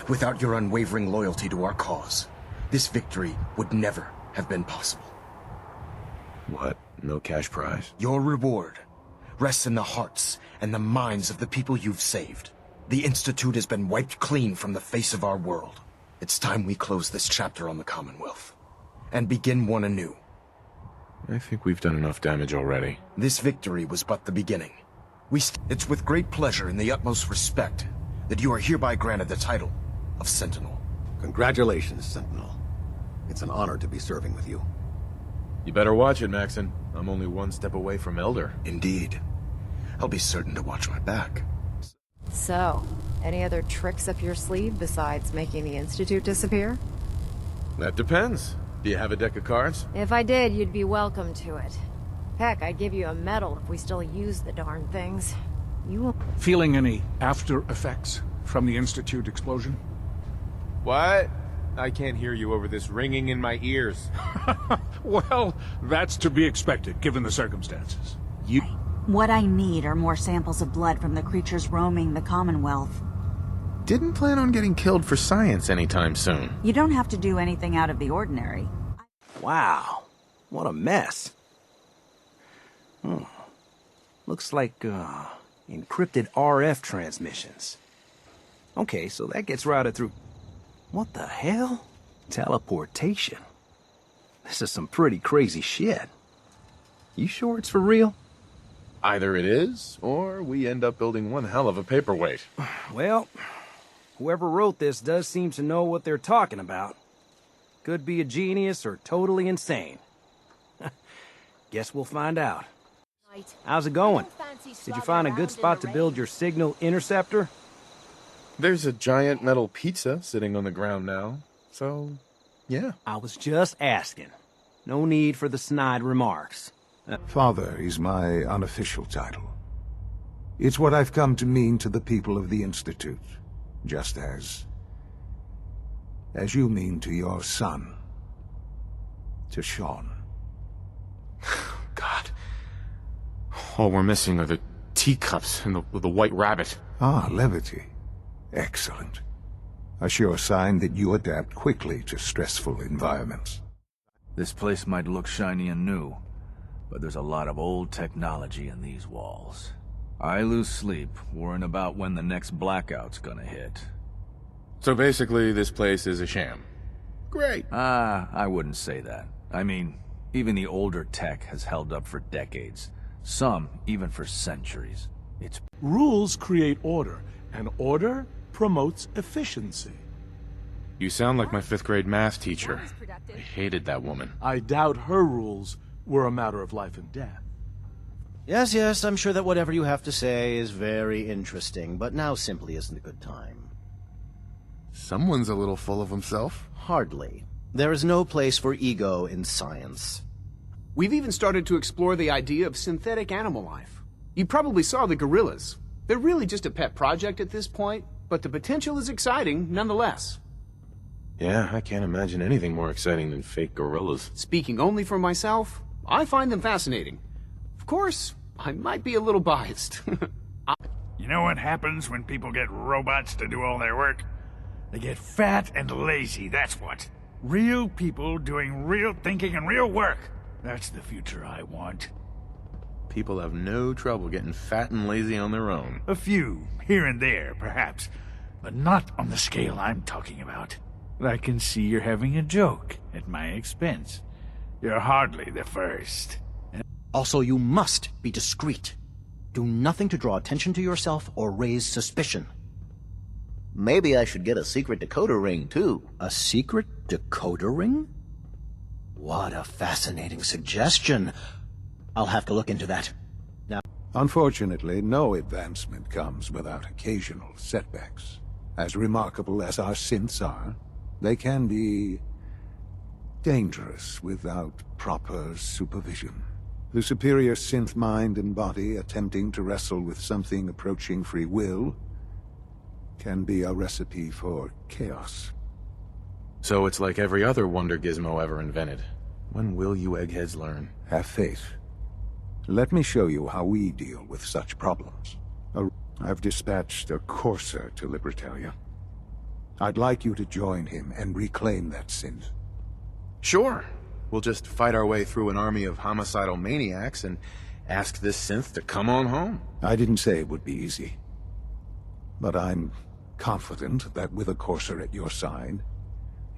Without your unwavering loyalty to our cause, this victory would never have been possible.
What? No cash prize?
Your reward rests in the hearts and the minds of the people you've saved. The Institute has been wiped clean from the face of our world. It's time we close this chapter on the Commonwealth and begin one anew.
I think we've done enough damage already.
This victory was but the beginning. It's with great pleasure and the utmost respect that you are hereby granted the title of Sentinel.
Congratulations, Sentinel. It's an honor to be serving with you.
You better watch it, Maxon. I'm only one step away from Elder.
Indeed. I'll be certain to watch my back.
So, any other tricks up your sleeve besides making the Institute disappear?
That depends. Do you have a deck of cards?
If I did, you'd be welcome to it. Heck, I'd give you a medal if we still use the darn things. You won't...
Feeling any after effects from the Institute explosion?
What? I can't hear you over this ringing in my ears.
Well, that's to be expected, given the circumstances.
What I need are more samples of blood from the creatures roaming the Commonwealth.
Didn't plan on getting killed for science anytime soon.
You don't have to do anything out of the ordinary.
Wow, what a mess. Looks like, encrypted RF transmissions. Okay, so that gets routed through... What the hell? Teleportation. This is some pretty crazy shit. You sure it's for real?
Either it is, or we end up building one hell of a paperweight.
Well, whoever wrote this does seem to know what they're talking about. Could be a genius or totally insane. Guess we'll find out. How's it going? Did you find a good spot to build your signal interceptor?
There's a giant metal pizza sitting on the ground now, so yeah.
I was just asking. No need for the snide remarks.
Father is my unofficial title. It's what I've come to mean to the people of the Institute, just as you mean to your son, to Sean.
God. All we're missing are the teacups and the white rabbit.
Ah, levity. Excellent. A sure sign that you adapt quickly to stressful environments.
This place might look shiny and new, but there's a lot of old technology in these walls. I lose sleep worrying about when the next blackout's gonna hit.
So basically, this place is a sham. Great.
I wouldn't say that. I mean, even the older tech has held up for decades. Some, even for centuries.
Rules create order, and order promotes efficiency.
You sound like my 5th grade math teacher. I hated that woman.
I doubt her rules were a matter of life and death.
Yes, I'm sure that whatever you have to say is very interesting, but now simply isn't a good time.
Someone's a little full of himself.
Hardly. There is no place for ego in science.
We've even started to explore the idea of synthetic animal life. You probably saw the gorillas. They're really just a pet project at this point, but the potential is exciting nonetheless.
Yeah, I can't imagine anything more exciting than fake gorillas.
Speaking only for myself, I find them fascinating. Of course, I might be a little biased.
You know what happens when people get robots to do all their work? They get fat and lazy, that's what. Real people doing real thinking and real work. That's the future I want.
People have no trouble getting fat and lazy on their own.
A few, here and there, perhaps. But not on the scale I'm talking about. I can see you're having a joke at my expense. You're hardly the first.
Also, you must be discreet. Do nothing to draw attention to yourself or raise suspicion. Maybe I should get a secret decoder ring, too. A secret decoder ring? What a fascinating suggestion. I'll have to look into that. Now,
Unfortunately, no advancement comes without occasional setbacks. As remarkable as our synths are, they can be dangerous without proper supervision. The superior synth mind and body attempting to wrestle with something approaching free will can be a recipe for chaos.
So it's like every other wonder gizmo ever invented. When will you eggheads learn?
Have faith. Let me show you how we deal with such problems. I've dispatched a courser to Libertalia. I'd like you to join him and reclaim that synth.
Sure. We'll just fight our way through an army of homicidal maniacs and ask this synth to come on home.
I didn't say it would be easy. But I'm confident that with a courser at your side,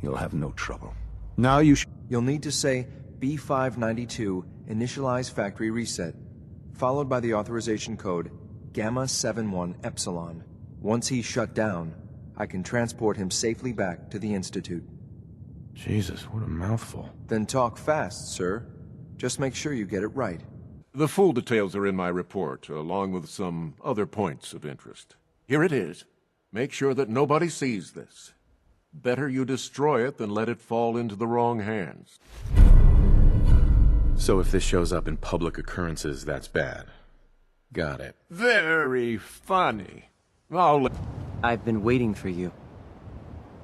you'll have no trouble. Now
You'll need to say B592 initialize factory reset, followed by the authorization code Gamma 71 Epsilon. Once he's shut down, I can transport him safely back to the Institute.
Jesus, what a mouthful.
Then talk fast, sir. Just make sure you get it right.
The full details are in my report, along with some other points of interest. Here it is. Make sure that nobody sees this. Better you destroy it than let it fall into the wrong hands.
So if this shows up in public occurrences, that's bad. Got it.
Very funny.
I've been waiting for you.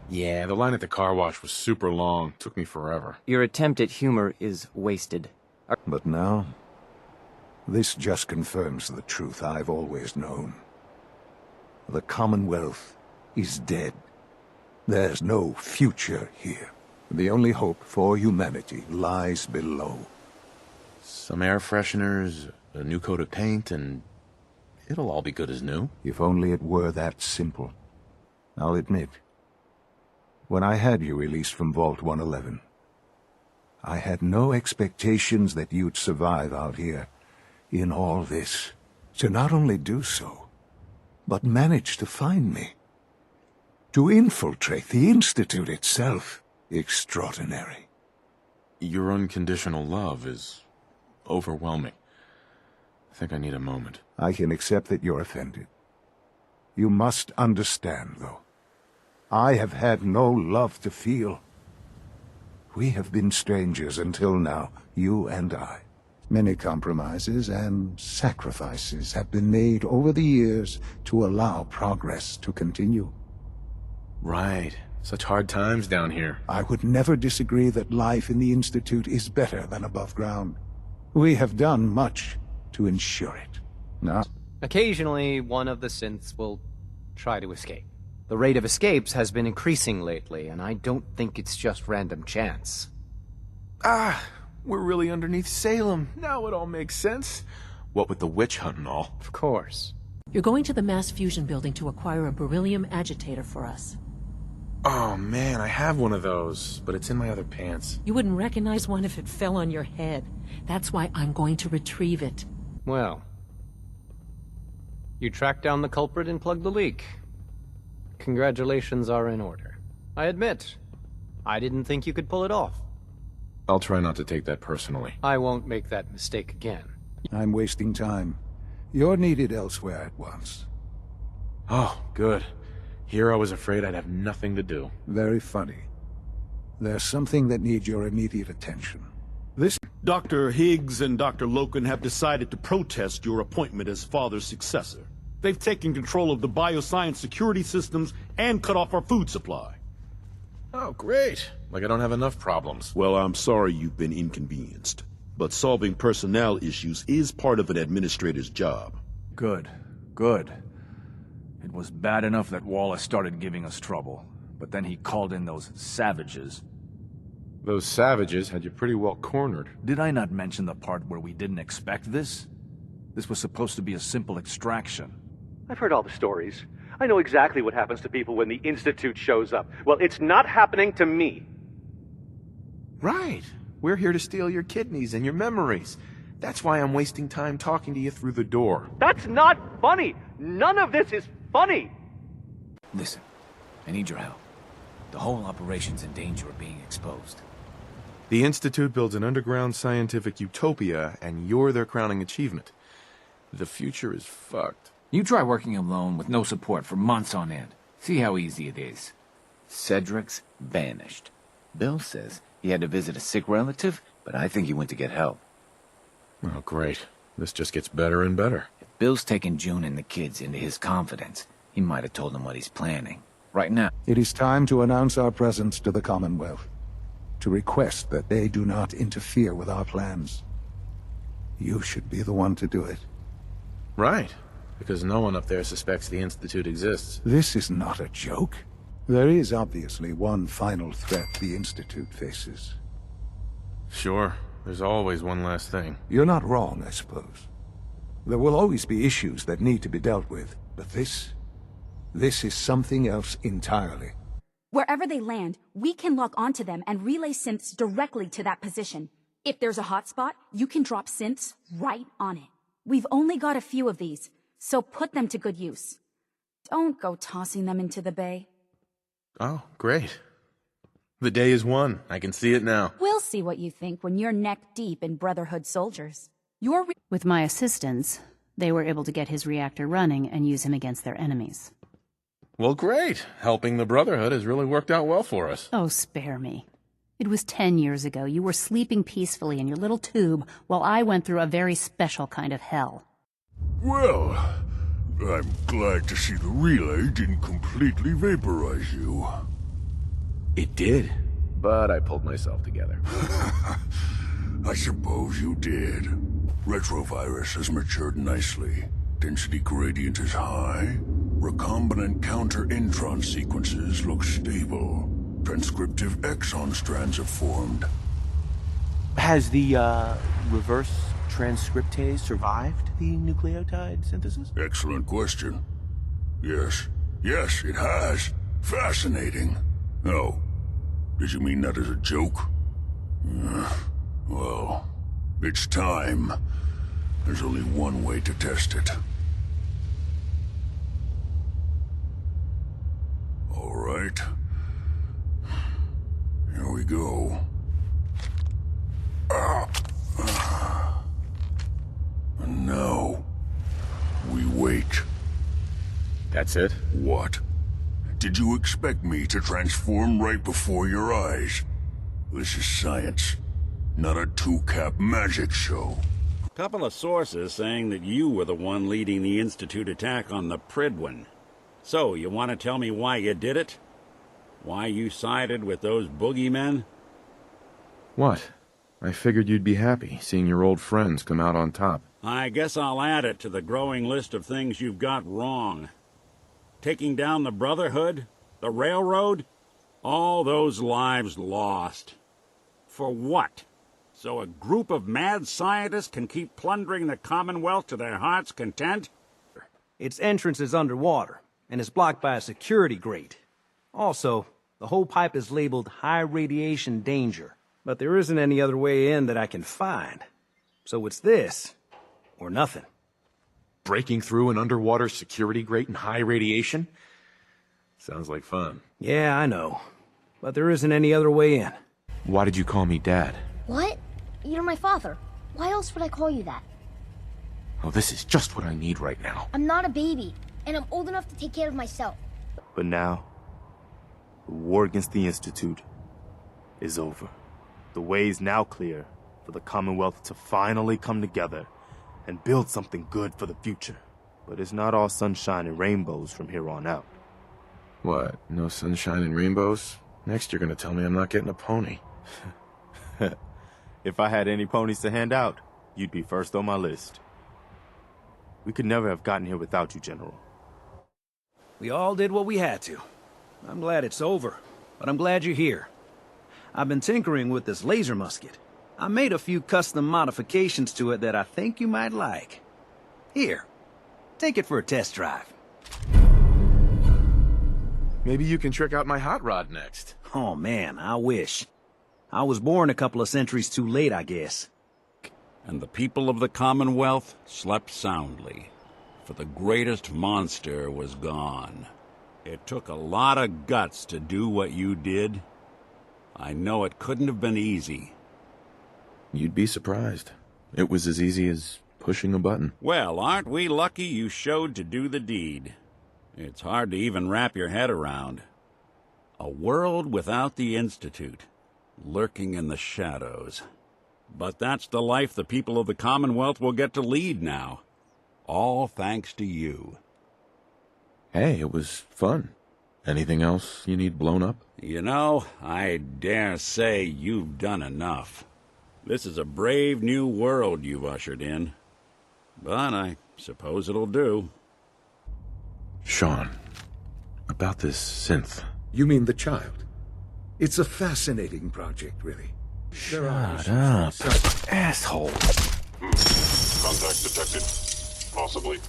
Yeah, the line at the car wash was super long. Took me forever.
Your attempt at humor is wasted.
But now, this just confirms the truth I've always known. The Commonwealth is dead. There's no future here. The only hope for humanity lies below.
Some air fresheners, a new coat of paint, and it'll all be good as new.
If only it were that simple. I'll admit, when I had you released from Vault 111, I had no expectations that you'd survive out here in all this. To not only do so, but manage to find me. To infiltrate the Institute itself. Extraordinary.
Your unconditional love is overwhelming. I think I need a moment.
I can accept that you're offended. You must understand, though. I have had no love to feel. We have been strangers until now, you and I. Many compromises and sacrifices have been made over the years to allow progress to continue.
Right. Such hard times down here.
I would never disagree that life in the Institute is better than above ground. We have done much to ensure it. Now,
occasionally, one of the synths will try to escape. The rate of escapes has been increasing lately, and I don't think it's just random chance.
We're really underneath Salem. Now it all makes sense. What with the witch hunt and all.
Of course.
You're going to the mass fusion building to acquire a beryllium agitator for us.
Oh man, I have one of those, but it's in my other pants.
You wouldn't recognize one if it fell on your head. That's why I'm going to retrieve it.
Well, you tracked down the culprit and plugged the leak. Congratulations are in order. I admit, I didn't think you could pull it off.
I'll try not to take that personally.
I won't make that mistake again.
I'm wasting time. You're needed elsewhere at once.
Oh, good. Here I was afraid I'd have nothing to do.
Very funny. There's something that needs your immediate attention.
Dr. Higgs and Dr. Loken have decided to protest your appointment as Father's successor. They've taken control of the bioscience security systems and cut off our food supply.
Oh, great. Like I don't have enough problems.
Well, I'm sorry you've been inconvenienced. But solving personnel issues is part of an administrator's job.
Good. Good. It was bad enough that Wallace started giving us trouble, but then he called in those savages.
Those savages had you pretty well cornered.
Did I not mention the part where we didn't expect this? This was supposed to be a simple extraction.
I've heard all the stories. I know exactly what happens to people when the Institute shows up. Well, it's not happening to me.
Right. We're here to steal your kidneys and your memories. That's why I'm wasting time talking to you through the door.
That's not funny! None of this is funny!
Listen, I need your help. The whole operation's in danger of being exposed.
The Institute builds an underground scientific utopia, and you're their crowning achievement. The future is fucked.
You try working alone with no support for months on end. See how easy it is. Cedric's vanished. Bill says he had to visit a sick relative, but I think he went to get help.
Oh, great. This just gets better and better.
If Bill's taking June and the kids into his confidence, he might have told them what he's planning. Right now.
It is time to announce our presence to the Commonwealth, to request that they do not interfere with our plans. You should be the one to do it.
Right. Because no one up there suspects the Institute exists.
This is not a joke. There is obviously one final threat the Institute faces.
Sure. There's always one last thing.
You're not wrong, I suppose. There will always be issues that need to be dealt with, but this is something else entirely.
Wherever they land, we can lock onto them and relay synths directly to that position. If there's a hotspot, you can drop synths right on it. We've only got a few of these, so put them to good use. Don't go tossing them into the bay.
Oh, great. The day is won. I can see it now.
We'll see what you think when you're neck deep in Brotherhood soldiers.
With my assistance, they were able to get his reactor running and use him against their enemies.
Well, great. Helping the Brotherhood has really worked out well for us.
Oh, spare me. It was 10 years ago. You were sleeping peacefully in your little tube while I went through a very special kind of hell.
Well, I'm glad to see the relay didn't completely vaporize you.
It did, but I pulled myself together.
I suppose you did. Retrovirus has matured nicely. Density gradient is high. Recombinant counter-intron sequences look stable. Transcriptive exon strands have formed.
Has the, reverse transcriptase survived the nucleotide synthesis?
Excellent question. Yes. Yes, it has. Fascinating. Oh, did you mean that as a joke? Well, it's time. There's only one way to test it. All right. Here we go. And now, we wait.
That's it?
What? Did you expect me to transform right before your eyes? This is science, not a two-cap magic show.
Couple of sources saying that you were the one leading the Institute attack on the Pridwin. So, you want to tell me why you did it? Why you sided with those boogeymen?
What? I figured you'd be happy, seeing your old friends come out on top.
I guess I'll add it to the growing list of things you've got wrong. Taking down the Brotherhood, the Railroad, all those lives lost. For what? So a group of mad scientists can keep plundering the Commonwealth to their heart's content?
Its entrance is underwater, and it's blocked by a security grate. Also, the whole pipe is labeled high radiation danger, but there isn't any other way in that I can find. So it's this, or nothing.
Breaking through an underwater security grate in high radiation? Sounds like fun.
Yeah, I know. But there isn't any other way in.
Why did you call me Dad?
What? You're my father. Why else would I call you that?
Oh, this is just what I need right now.
I'm not a baby, and I'm old enough to take care of myself.
But now, the war against the Institute is over. The way is now clear for the Commonwealth to finally come together and build something good for the future. But it's not all sunshine and rainbows from here on out.
What, no sunshine and rainbows? Next you're gonna tell me I'm not getting a pony.
If I had any ponies to hand out, you'd be first on my list. We could never have gotten here without you, General.
We all did what we had to. I'm glad it's over, but I'm glad you're here. I've been tinkering with this laser musket. I made a few custom modifications to it that I think you might like. Here, take it for a test drive.
Maybe you can trick out my hot rod next.
Oh man, I wish. I was born a couple of centuries too late, I guess.
And the people of the Commonwealth slept soundly, for the greatest monster was gone. It took a lot of guts to do what you did. I know it couldn't have been easy.
You'd be surprised. It was as easy as pushing a button.
Well, aren't we lucky you showed to do the deed? It's hard to even wrap your head around. A world without the Institute, lurking in the shadows. But that's the life the people of the Commonwealth will get to lead now. All thanks to you.
Hey, it was fun. Anything else you need blown up?
You know, I dare say you've done enough. This is a brave new world you've ushered in. But I suppose it'll do.
Sean, about this synth.
You mean the child? It's a fascinating project, really.
Shut up, asshole.
Contact detected. Possibly.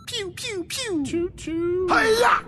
Pew, pew, pew. Choo-choo. Hi-ya!